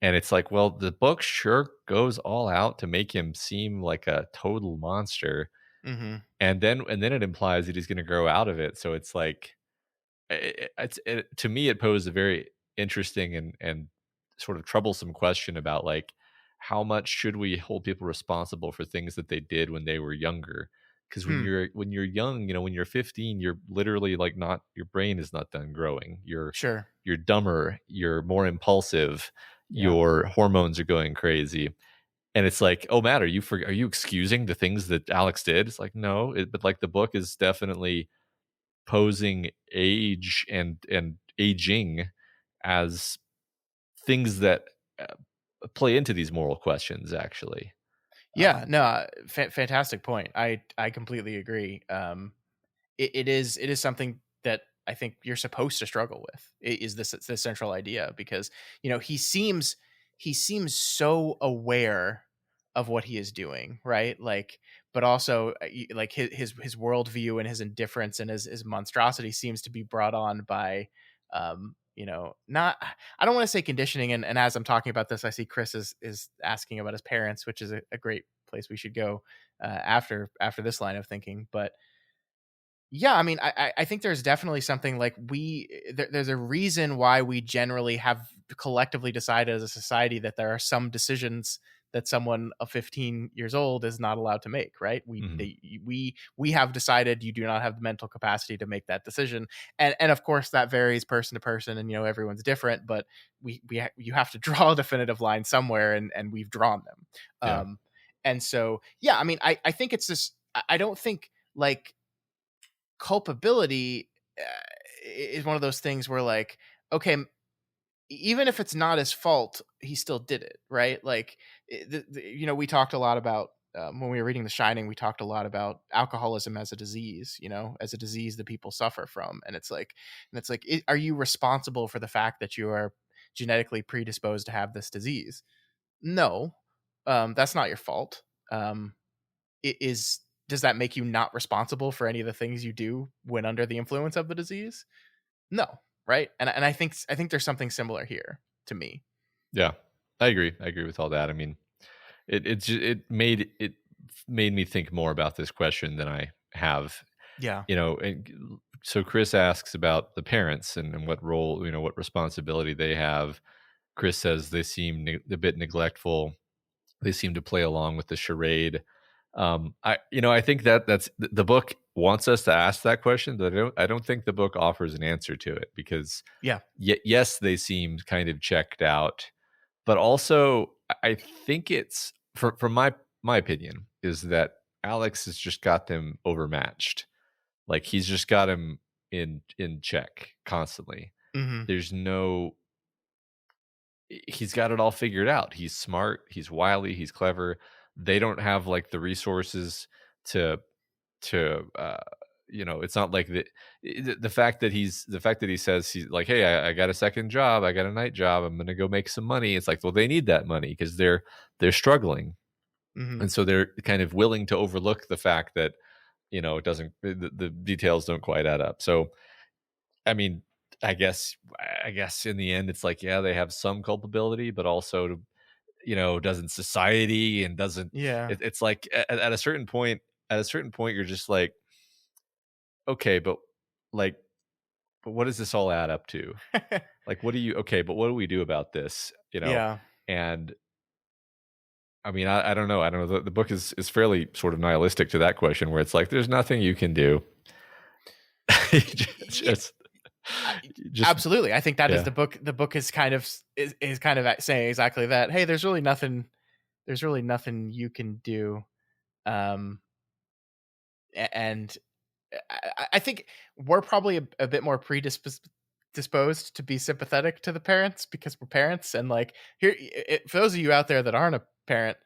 And it's like, well, the book sure goes all out to make him seem like a total monster, Hmm. and then it implies that he's going to grow out of it. So it's like, to me, it posed a very interesting and sort of troublesome question about like how much should we hold people responsible for things that they did when they were younger? Because when Hmm. you're young, when you're 15, you're literally like not your brain is not done growing. Sure. You're dumber. You're more impulsive. Yeah. Your hormones are going crazy. And it's like, oh, Matt, are you excusing the things that Alex did? It's like, no, but like the book is definitely posing age and aging as things that play into these moral questions actually. Yeah, no, fantastic point. I completely agree. It is something that I think you're supposed to struggle with. Is this central idea, because he seems so aware of what he is doing, right? Like, but also like his worldview and his indifference and his monstrosity seems to be brought on by not, I don't want to say conditioning. And as I'm talking about this, I see Chris is asking about his parents, which is a great place we should go after this line of thinking. But yeah, I mean, I think there's definitely something like there's a reason why we generally have collectively decided as a society that there are some decisions that someone of 15 years old is not allowed to make, right? Mhm. We have decided you do not have the mental capacity to make that decision. And of course that varies person to person, and everyone's different, but you have to draw a definitive line somewhere, and we've drawn them. Yeah. And so, yeah, I mean, I think it's this. I don't think like culpability is one of those things where like, okay, even if it's not his fault, he still did it, right? Like, we talked a lot about when we were reading The Shining, we talked a lot about alcoholism as a disease, as a disease that people suffer from, and it's like, are you responsible for the fact that you are genetically predisposed to have this disease? No, that's not your fault. It is. Does that make you not responsible for any of the things you do when under the influence of the disease? No, right? And I think there's something similar here to me. Yeah. I agree. I agree with all that. I mean, it made me think more about this question than I have. Yeah. So Chris asks about the parents and what role, what responsibility they have. Chris says they seem a bit neglectful. They seem to play along with the charade. I think that's the book wants us to ask that question, but I don't think the book offers an answer to it because Yeah. yes, they seem kind of checked out, but also I think it's from my opinion is that Alex has just got them overmatched. Like he's just got him in check constantly. Mhm. There's no He's got it all figured out. He's smart, he's wily, he's clever. They don't have like the resources to to it's not like the fact that he says he's like, hey, I got a second job, I got a night job, I'm gonna go make some money. It's like, well, they need that money because they're struggling, Mhm. and so they're kind of willing to overlook the fact that it doesn't the details don't quite add up. So I mean, I guess in the end, it's like, yeah, they have some culpability, but also, doesn't society and doesn't Yeah. it's like at a certain point, you're just like, okay, like, but what does this all add up to? Like, what do you okay, but what do we do about this? Yeah. And I mean, I don't know. I don't know. The book is fairly sort of nihilistic to that question, where it's like, there's nothing you can do. Yeah. just, I just, Absolutely. I think that is yeah, the book. The book is kind of is kind of saying exactly that. Hey, there's really nothing you can do. Um and I think we're probably a bit more predisposed to be sympathetic to the parents because we're parents. And like, for those of you out there that aren't a parent,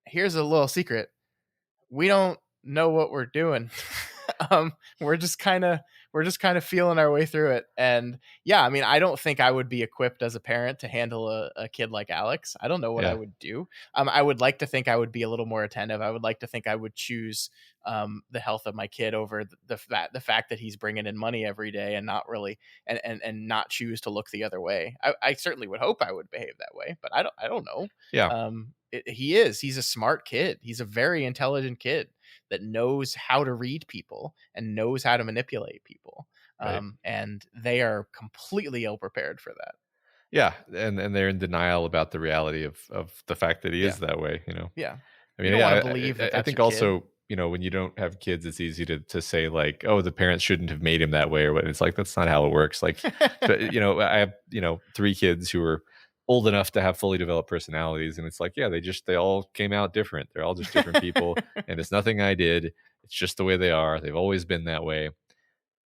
here's a little secret: we don't know what we're doing. um, we're just kind of feeling our way through it. And yeah, I mean, I don't think I would be equipped as a parent to handle a kid like Alex. I don't know what I yeah, would do. I would like to think I would be a little more attentive. I would like to think I would choose the health of my kid over the fact that he's bringing in money every day, and not really and not choose to look the other way. I certainly would hope I would behave that way, but I don't know. yeah, He's a smart kid. He's a very intelligent kid that knows how to read people and knows how to manipulate people. right. And they are completely ill prepared for that. Yeah, and they're in denial about the reality of the fact that he Yeah. is that way. Yeah. I You mean, don't want to yeah, believe that I that's think your kid. also, when you don't have kids, it's easy to say like, oh, the parents shouldn't have made him that way or what. It's like that's not how it works. Like, but I have three kids who are old enough to have fully developed personalities, and it's like, yeah, they all came out different. They're all just different people, and it's nothing I did. It's just the way they are. They've always been that way.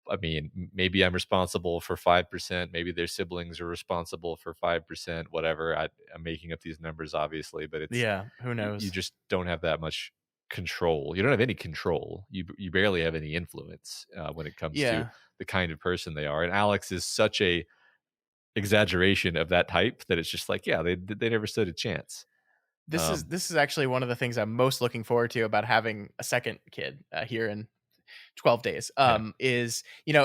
I mean, maybe I'm responsible for 5%. Maybe their siblings are responsible for 5%, whatever. I'm making up these numbers, obviously, but Yeah. Who you knows? just don't have that much control. You don't have any control. You barely have any influence when it comes to Yeah. the kind of person they are. And Alex is such a exaggeration of that type that it's just like, yeah, they never stood a chance. This is Um, this is actually one of the things I'm most looking forward to about having a second kid here in 12 days. yeah, Is,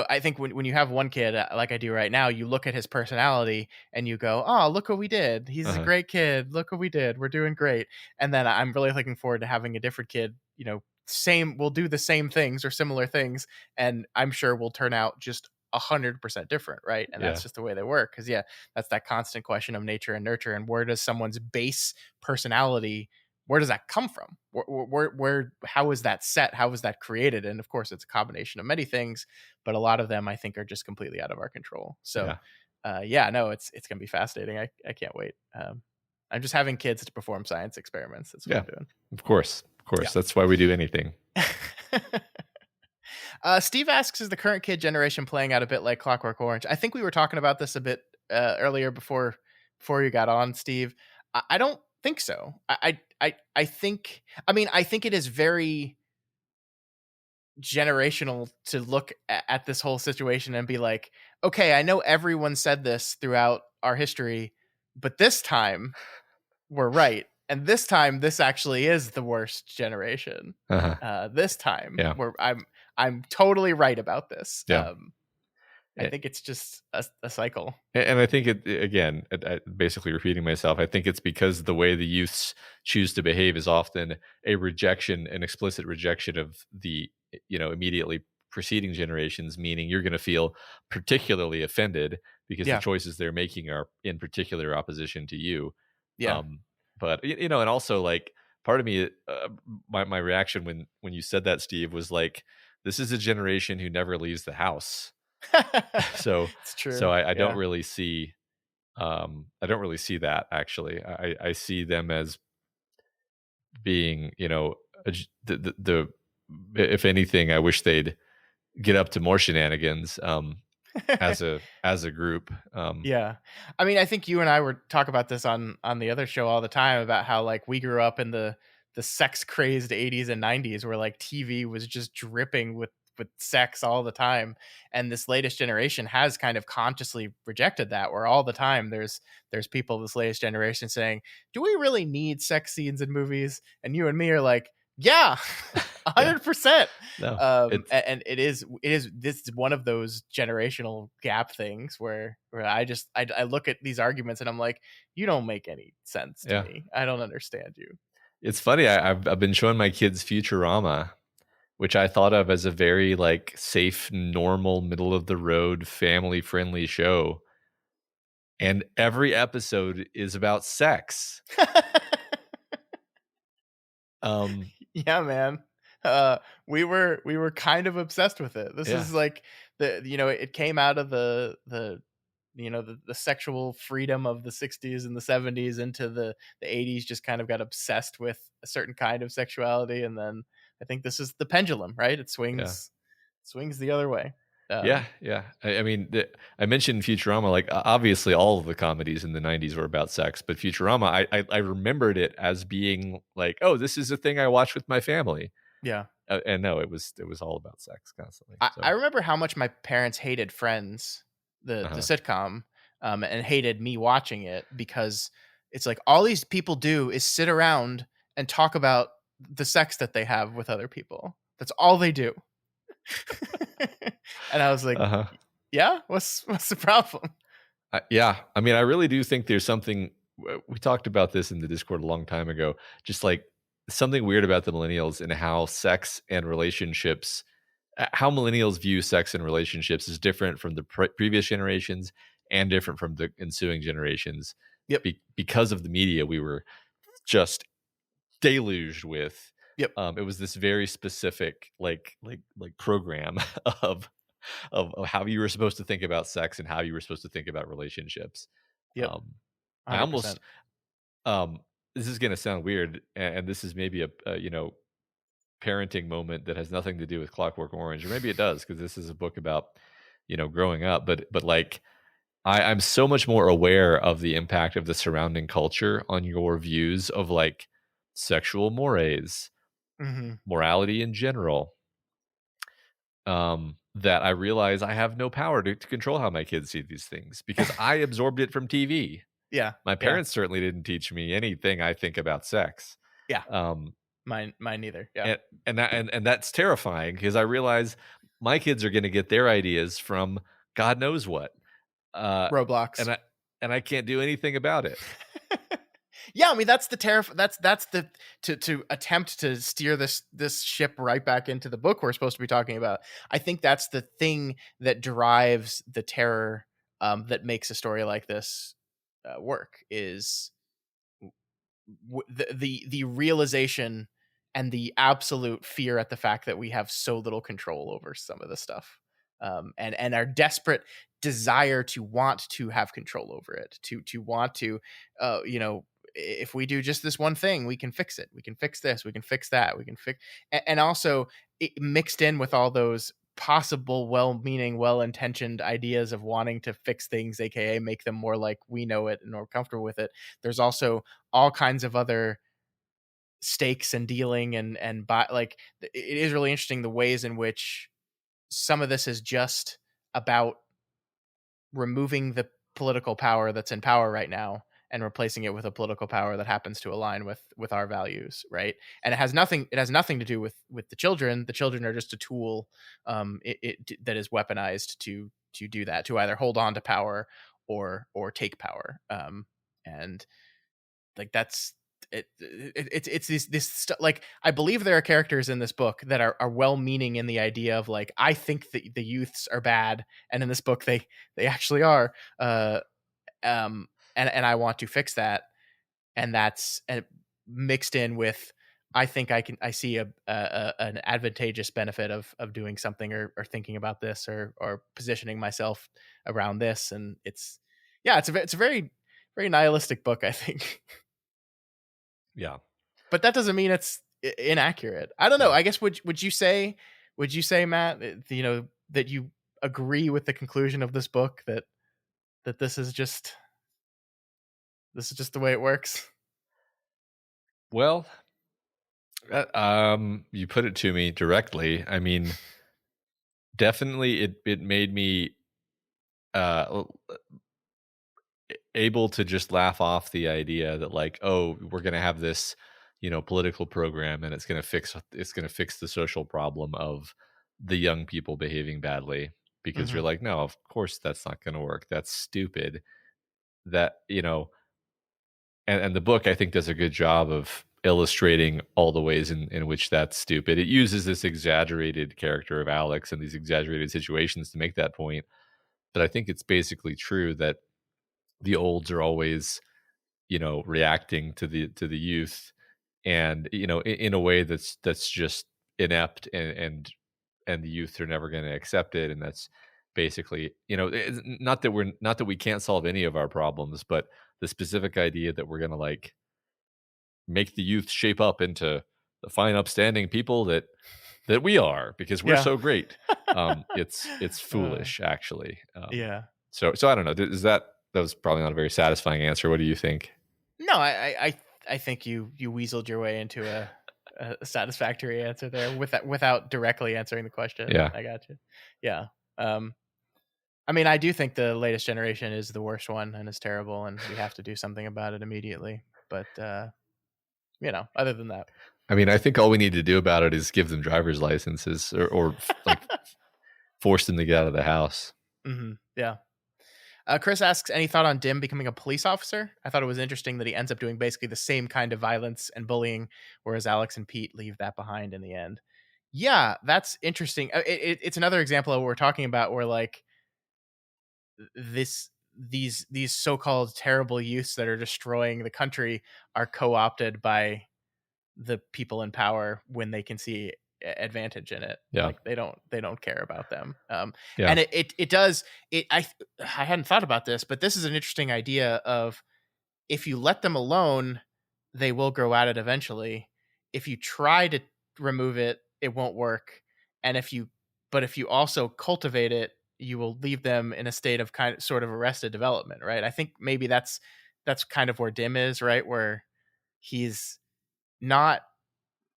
I think when you have one kid, like I do right now, you look at his personality and you go, oh, look what we did. He's a uh-huh, great kid. Look what we did. We're doing great. And then I'm really looking forward to having a different kid, we'll do the same things or similar things. And I'm sure we'll turn out just 100% different. Right. And that's yeah, just the way they work. Cause yeah, that's that constant question of nature and nurture. And where does someone's base personality where does that come from? Where how is that set? How was that created? And of course, it's a combination of many things, but a lot of them I think are just completely out of our control. So, Yeah. yeah, no, it's gonna be fascinating. I can't wait. I'm just having kids to perform science experiments. That's what Yeah. I'm doing. Of course. Of Yeah. course. That's why we do anything. Steve asks, "Is the current kid generation playing out a bit like Clockwork Orange?" I think we were talking about this a bit earlier before you got on, Steve. I don't think so. I think. I mean, I think it is very generational to look at this whole situation and be like, okay, I know everyone said this throughout our history, but this time we're right. And this time, this actually is the worst generation. Uh-huh. This time, Yeah. where I'm totally right about this. Yeah. I think it's just a cycle. And I think it again, basically repeating myself. I think it's because the way the youths choose to behave is often a rejection, an explicit rejection of the immediately preceding generations. Meaning, you're going to feel particularly offended because the Yeah, choices they're making are in particular opposition to you. yeah, Um, but and also like part of me, my reaction when you said that, Steve, was like, this is a generation who never leaves the house. So it's so true. I don't Yeah, really see I don't really see that actually. I see them as being, the if anything, I wish they'd get up to more shenanigans as a group. yeah. I mean, I think you and I were talk about this on the other show all the time about how like we grew up in the sex crazed 80s and 90s where like TV was just dripping with sex all the time, and this latest generation has kind of consciously rejected that, where all the time there's people this latest generation saying, do we really need sex scenes in movies? And you and me are like, yeah, Yeah. 100%. No. It's And it is this is one of those generational gap things where I look at these arguments and I'm like, you don't make any sense to yeah. me. I don't understand you. It's funny. I've been showing my kids Futurama, which I thought of as a very like safe, normal, middle of the road, family friendly show. And every episode is about sex. Um, Yeah, man. Uh, we were kind of obsessed with it. This yeah, is like it came out of the sexual freedom of the 60s and the 70s into the 80s, just kind of got obsessed with a certain kind of sexuality, and then I think this is the pendulum, right? It yeah. swings the other way. Yeah, yeah. I mean, I mentioned Futurama. Like, obviously, all of the comedies in the '90s were about sex, but Futurama, I remembered it as being like, oh, this is a thing I watched with my family. Yeah. And no, it was all about sex constantly. I So, remember how much my parents hated Friends, the uh-huh. sitcom, and hated me watching it because it's like all these people do is sit around and talk about the sex that they have with other people. That's all they do. And I was like, Uh-huh. yeah, what's the problem? Yeah, I mean, I really do think there's something. We talked about this in the Discord a long time ago. Just like something weird about the millennials and how sex and relationships, how millennials view sex and relationships is different from the previous generations and different from the ensuing generations. Yep, Because of the media, we were just deluged with. yep, It was this very specific, like program of of how you were supposed to think about sex and how you were supposed to think about relationships. yep, Um, I almost 100%. this is going to sound weird, and this is maybe a parenting moment that has nothing to do with Clockwork Orange, or maybe it does because this is a book about growing up. But like I'm so much more aware of the impact of the surrounding culture on your views of like sexual mores, Hmm. morality in general. That I realize I have no power to control how my kids see these things because I absorbed it from TV. Yeah, My yeah, parents certainly didn't teach me anything I think about sex. yeah. Um, Mine neither. Yeah, and that's terrifying because I realize my kids are going to get their ideas from God knows what, uh, Roblox. and I can't do anything about it. Yeah, I mean that's the that's the to attempt to steer this ship right back into the book we're supposed to be talking about. I think that's the thing that drives the terror, that makes a story like this work is the realization and the absolute fear at the fact that we have so little control over some of the stuff, and our desperate desire to want to have control over it, to want to, you know, if we do just this one thing, we can fix it. We can fix this. We can fix that. We can fix, and also it mixed in with all those possible well-meaning, well-intentioned ideas of wanting to fix things, aka make them more like we know it and more comfortable with it. There's also all kinds of other stakes and dealing and by like it is really interesting the ways in which some of this is just about removing the political power that's in power right now and replacing it with a political power that happens to align with our values, right? And it has nothing to do with the children. The children are just a tool, that is weaponized to do that, to either hold on to power or take power, and like that's it's this stuff. Like, I believe there are characters in this book that are well-meaning in the idea of like, I think that the youths are bad, and in this book they actually are, um and I want to fix that, and that's mixed in with, I see an advantageous benefit of doing something, or thinking about this, or positioning myself around this. And it's, yeah, it's a very, very nihilistic book, I think. Yeah. But that doesn't mean it's inaccurate. I don't know. Yeah. I guess would you say, Matt, you know, that you agree with the conclusion of this book, that this is just the way it works? Well, you put it to me directly. I mean, definitely it made me uh able to just laugh off the idea that, like, oh, we're going to have this, political program, and it's going to fix the social problem of the young people behaving badly, because you're Hmm. like, no, of course that's not going to work. That's stupid. That, and the book, I think, does a good job of illustrating all the ways in which that's stupid. It uses this exaggerated character of Alex and these exaggerated situations to make that point. But I think it's basically true that the olds are always, reacting to the youth, and in a way that's just inept, and the youth are never going to accept it. And that's basically, not that we can't solve any of our problems, but the specific idea that we're going to, like, make the youth shape up into the fine upstanding people that we are, because we're Yeah. so great. It's uh, foolish, actually. yeah. So I don't know. Is that was probably not a very satisfying answer. What do you think? No, I think you weaseled your way into a satisfactory answer there, without directly answering the question. Yeah. I got you. Yeah. Um, I mean, I do think the latest generation is the worst one and is terrible, and we have to do something about it immediately. But other than that, I mean, I think all we need to do about it is give them driver's licenses, or force them to get out of the house. yeah. Chris asks, any thought on Dim becoming a police officer? I thought it was interesting that he ends up doing basically the same kind of violence and bullying, whereas Alex and Pete leave that behind in the end. Yeah, that's interesting. It's another example of what we're talking about, where like these so-called terrible youths that are destroying the country are co-opted by the people in power when they can see advantage in it. Yeah. Like they don't care about them. Yeah. And it does it. I hadn't thought about this, but this is an interesting idea of, if you let them alone, they will grow at it eventually. If you try to remove it, it won't work. And if you also cultivate it, you will leave them in a state of kind of sort of arrested development, right? I think maybe that's kind of where Dim is, right? Where he's not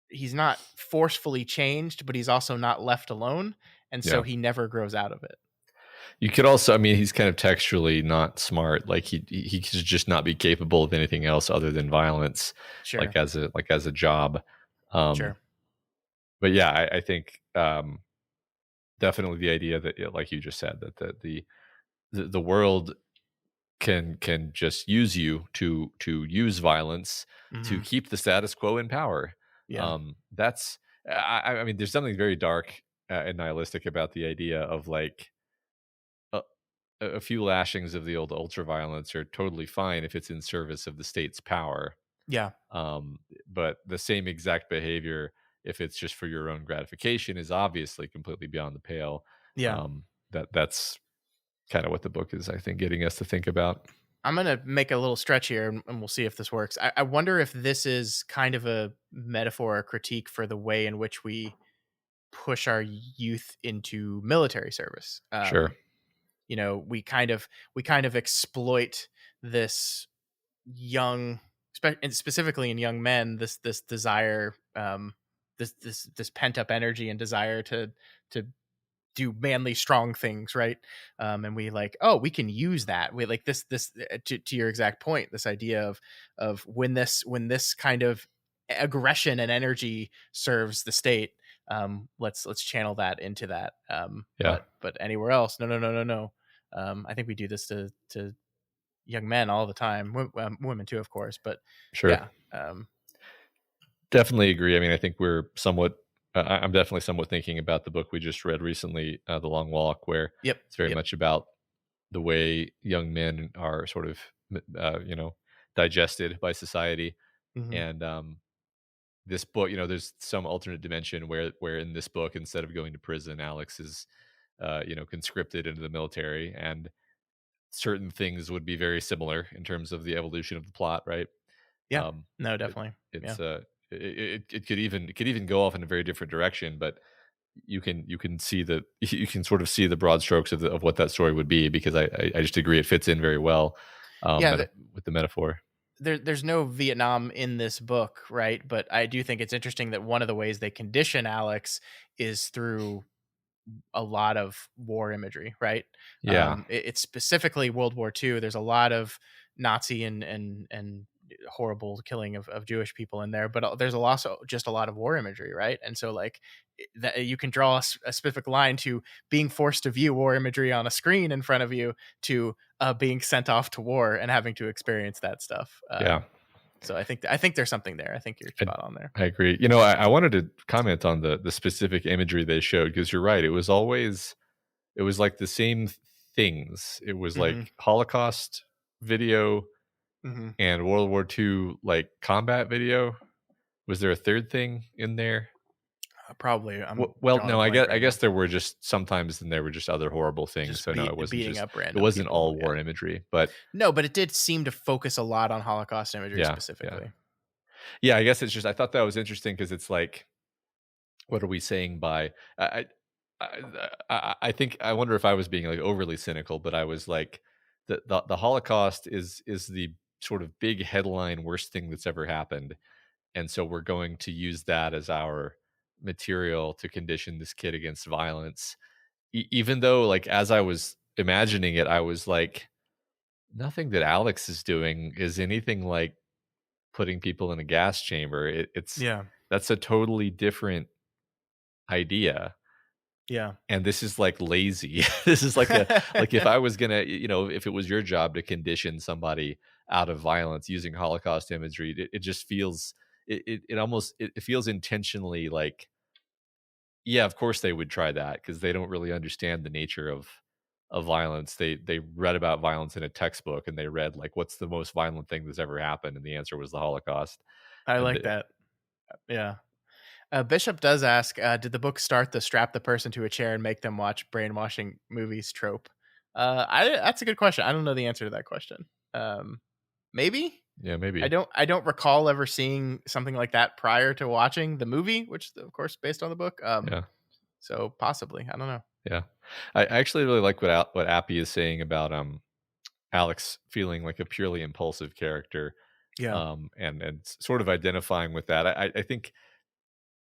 he's not forcefully changed, but he's also not left alone, and so Yeah. he never grows out of it. You could also, I mean, he's kind of textually not smart. Like, he could just not be capable of anything else other than violence, Sure, like as a job. Um, sure. but yeah, I think, definitely the idea that, like you just said, that the world can just use you to use violence to Hmm. keep the status quo in power. Yeah, That's I mean, there's something very dark, and nihilistic about the idea of, like, a, a few lashings of the old ultra violence are totally fine if it's in service of the state's power. Yeah. Um, but the same exact behavior, if it's just for your own gratification, is obviously completely beyond the pale. Yeah. That's kind of what the book is, I think, getting us to think about. I'm gonna make a little stretch here, and we'll see if this works. I wonder if this is kind of a metaphor or critique for the way in which we push our youth into military service. Sure. We kind of exploit this young, and specifically in young men, this desire, this pent up energy and desire to do manly strong things, right? And we like, oh, we can use that, we like this to your exact point, this idea of when this kind of aggression and energy serves the state, let's channel that into that. Yeah. But anywhere else, no, no, no, no, no. I think we do this to young men all the time, women too, of course, but Sure. yeah. Definitely agree. I mean, I think we're somewhat. I'm definitely somewhat thinking about the book we just read recently, "The Long Walk," where Yep. it's very Yep. much about the way young men are sort of, you know, digested by society. Hmm. And this book, there's some alternate dimension where in this book, instead of going to prison, Alex is, conscripted into the military, and certain things would be very similar in terms of the evolution of the plot, right? Yeah. Um, No, it, definitely. Yeah. it's it could even go off in a very different direction, but you can see that you can sort of see the broad strokes of what that story would be, because I just agree it fits in very well, Yeah. with the metaphor. There's no Vietnam in this book, right? But I do think it's interesting that one of the ways they condition Alex is through a lot of war imagery, right? Yeah, It's specifically World War II. There's a lot of Nazi and horrible killing of Jewish people in there, but there's also just a lot of war imagery, right? And so like that you can draw a specific line to being forced to view war imagery on a screen in front of you, to being sent off to war and having to experience that stuff. yeah. So I think there's something there. I think you're I, spot on there. I agree. I wanted to comment on the specific imagery they showed, because you're right. It was like the same things. It was Hmm. like Holocaust video Hmm. and World War II like combat video. Was there a third thing in there? Probably, I'm Well, drawing a no, I blank guess I right now. guess there were just sometimes, and there were just other horrible things. Just So no, beating up it random wasn't people. all Yeah. war imagery, but No, but it did seem to focus a lot on Holocaust imagery yeah, yeah, specifically. yeah. I guess it's just I thought that was interesting, because it's like, what are we saying by? I think I wonder if I was being like overly cynical, but I was like, the Holocaust is the sort of big headline worst thing that's ever happened, and so we're going to use that as our material to condition this kid against violence. Even though, like, as I was imagining it, I was like, nothing that Alex is doing is anything like putting people in a gas chamber. It's Yeah. That's a totally different idea. Yeah. And this is like lazy. This is like if I was gonna, if it was your job to condition somebody out of violence using Holocaust imagery, it just feels it almost it feels intentionally like, yeah, of course they would try that, because they don't really understand the nature of violence. They read about violence in a textbook, and they read like, what's the most violent thing that's ever happened, and the answer was the Holocaust. I And like that. Yeah. Bishop does ask, did the book start the strap the person to a chair and make them watch brainwashing movies trope? That's a good question. I don't know the answer to that question. Maybe. yeah, I maybe. don't recall ever seeing something like that prior to watching the movie, which is of course based on the book. Yeah, So possibly, I don't know. yeah. I actually really like what Appy is saying about Alex feeling like a purely impulsive character, Yeah. and sort of identifying with that. I think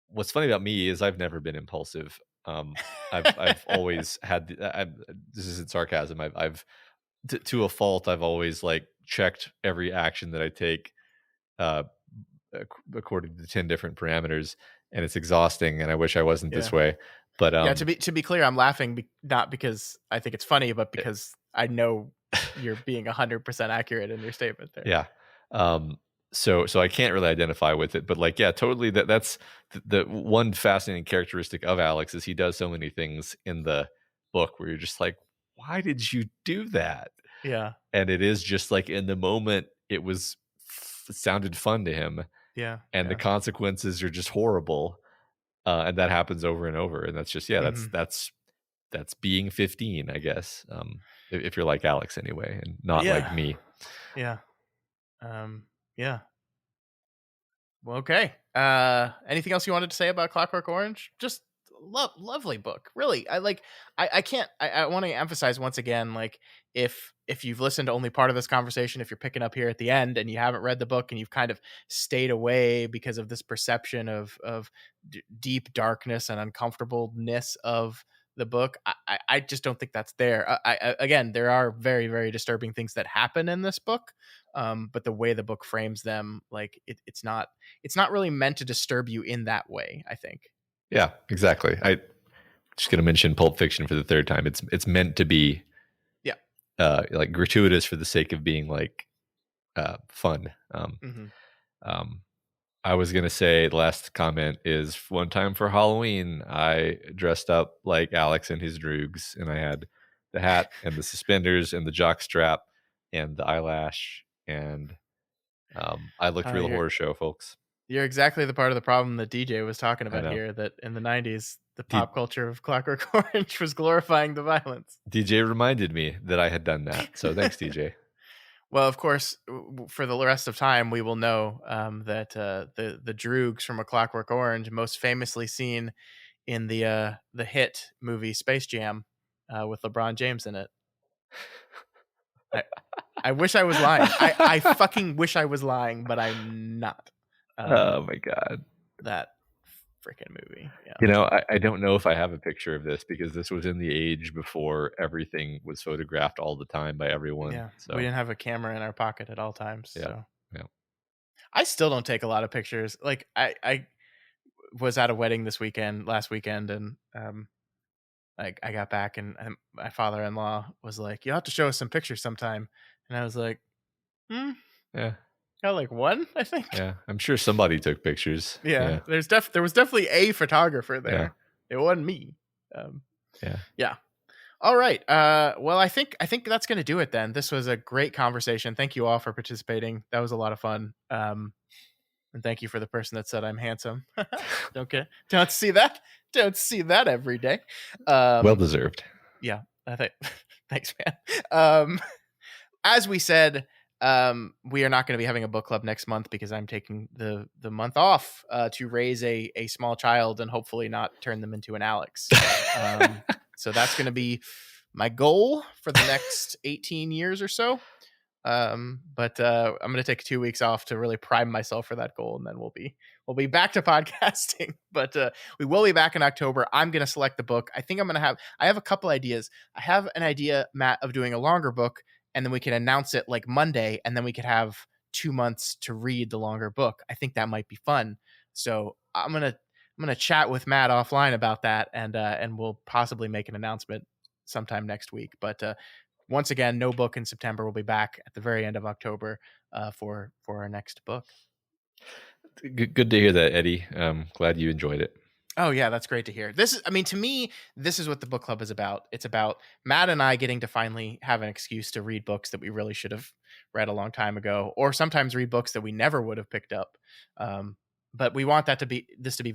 what's funny about me is I've never been impulsive. I've always had this isn't sarcasm. I've to a fault. I've always like checked every action that I take, uh, according to 10 different parameters, and it's exhausting. And I wish I wasn't this Yeah. way, but Yeah, to be clear, I'm laughing not because I think it's funny, but because I know you're being 100% accurate in your statement there. yeah. Um, so I can't really identify with it, but like, yeah, totally. That's the one fascinating characteristic of Alex, is he does so many things in the book where you're just like, why did you do that? Yeah. And it is just like, in the moment, it was sounded fun to him, Yeah. and the Yeah. consequences are just horrible. And that happens over and over. And that's just, yeah, Hmm. that's being 15, I guess. If you're like Alex anyway, and not like Yeah. me. Yeah. Yeah. Well, okay. Anything else you wanted to say about Clockwork Orange? Just lovely book. Really. I can't I want to emphasize once again, like, if you've listened to only part of this conversation, if you're picking up here at the end and you haven't read the book and you've kind of stayed away because of this perception of deep darkness and uncomfortableness of the book, I just don't think that's there. Again, there are very, very disturbing things that happen in this book, but the way the book frames them, like, it's not really meant to disturb you in that way, I think. Yeah, exactly. I just gonna mention Pulp Fiction for the third time. It's meant to be Yeah. like gratuitous for the sake of being like fun. Hmm. Um, I was gonna say the last comment is one time for Halloween, I dressed up like Alex and his droogs, and I had the hat and the suspenders and the jock strap and the eyelash, and I looked real You're horror show, folks. exactly the part of the problem that DJ was talking I about know. here. That in the '90s, the D- pop culture of Clockwork Orange was glorifying the violence. DJ reminded me that I had done that, so thanks, DJ. Well, of course, for the rest of time, we will know that the Droogs from A Clockwork Orange, most famously seen in the hit movie Space Jam, with LeBron James in it. I I wish I was lying. I fucking wish I was lying, but I'm not. Oh my god. That freaking movie. Yeah. You know, I don't know if I have a picture of this because this was in the age before everything was photographed all the time by everyone. Yeah. We So didn't have a camera in our pocket at all times. yeah, So yeah. I still don't take a lot of pictures. Like, I was at a wedding last weekend, and like, I got back, and my father-in-law was like, "You have to show us some pictures sometime." And I was like, hmm, Yeah, got like one, I think. yeah. I'm sure somebody took pictures. Yeah. Yeah, There was definitely a photographer yeah, there. It wasn't me. Um, yeah. yeah. All right. Well, I think that's going to do it then. This was a great conversation. Thank you all for participating. That was a lot of fun. And thank you for the person that said I'm handsome. Don't see that. Don't see that every day. Well Um, deserved. yeah. I think. Thanks, man. Um, as we said, we are not going to be having a book club next month because I'm taking the month off to raise a small child and hopefully not turn them into an Alex. So that's going to be my goal for the next 18 years or so. But I'm going to take 2 weeks off to really prime myself for that goal, and then we'll be back to podcasting. But we will be back in October. I'm going to select the book. I think I have a couple ideas. I have an idea, Matt, of doing a longer book, and then we can announce it like Monday, and then we could have 2 months to read the longer book. I think that might be fun. So I'm gonna chat with Matt offline about that, and we'll possibly make an announcement sometime next week. But once again, no book in September. We'll be back at the very end of October for our next book. Good to hear that, Eddie. Glad you enjoyed it. Oh yeah, that's great to hear. To me, this is what the book club is about. It's about Matt and I getting to finally have an excuse to read books that we really should have read a long time ago, or sometimes read books that we never would have picked up. But we want that to be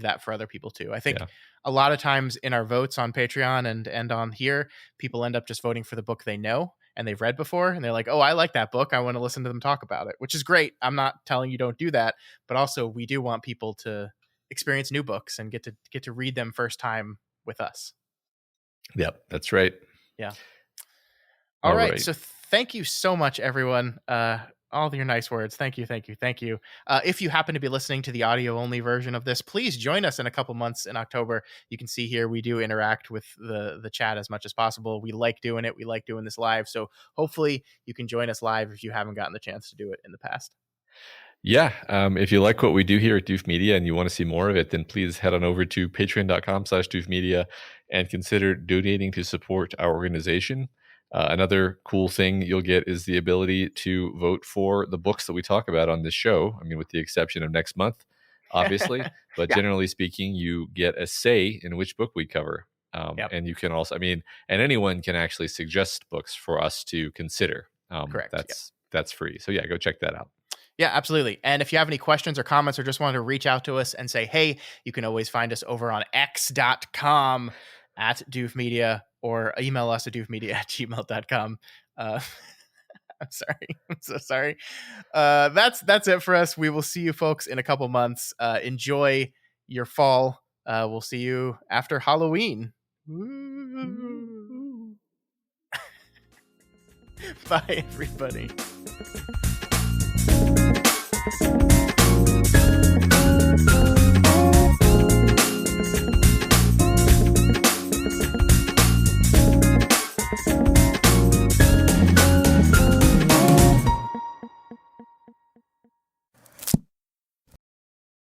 that for other people too. I think Yeah. a lot of times in our votes on Patreon and on here, people end up just voting for the book they know and they've read before, and they're like, "Oh, I like that book. I want to listen to them talk about it," which is great. I'm not telling you don't do that, but also we do want people to experience new books and get to read them first time with us. Yep, that's right. Yeah. All All right. right. So thank you so much, everyone. All of your nice words. Thank you. Thank you. Thank you. If you happen to be listening to the audio only version of this, please join us in a couple months in October. You can see here we do interact with the chat as much as possible. We like doing it. We like doing this live. So hopefully you can join us live if you haven't gotten the chance to do it in the past. Yeah. If you like what we do here at Doof Media and you want to see more of it, then please head on over to patreon.com/Doof Media and consider donating to support our organization. Another cool thing you'll get is the ability to vote for the books that we talk about on this show. I mean, with the exception of next month, obviously, but Yeah. generally speaking, you get a say in which book we cover. Yep. And you can also, and anyone can actually suggest books for us to consider. Correct. That's free. So yeah, go check that out. Yeah, absolutely. And if you have any questions or comments or just want to reach out to us and say, hey, you can always find us over on x.com at Doof Media or email us at doofmedia at gmail.com. I'm sorry. I'm so sorry. That's it for us. We will see you folks in a couple months. Enjoy your fall. We'll see you after Halloween. Bye, everybody.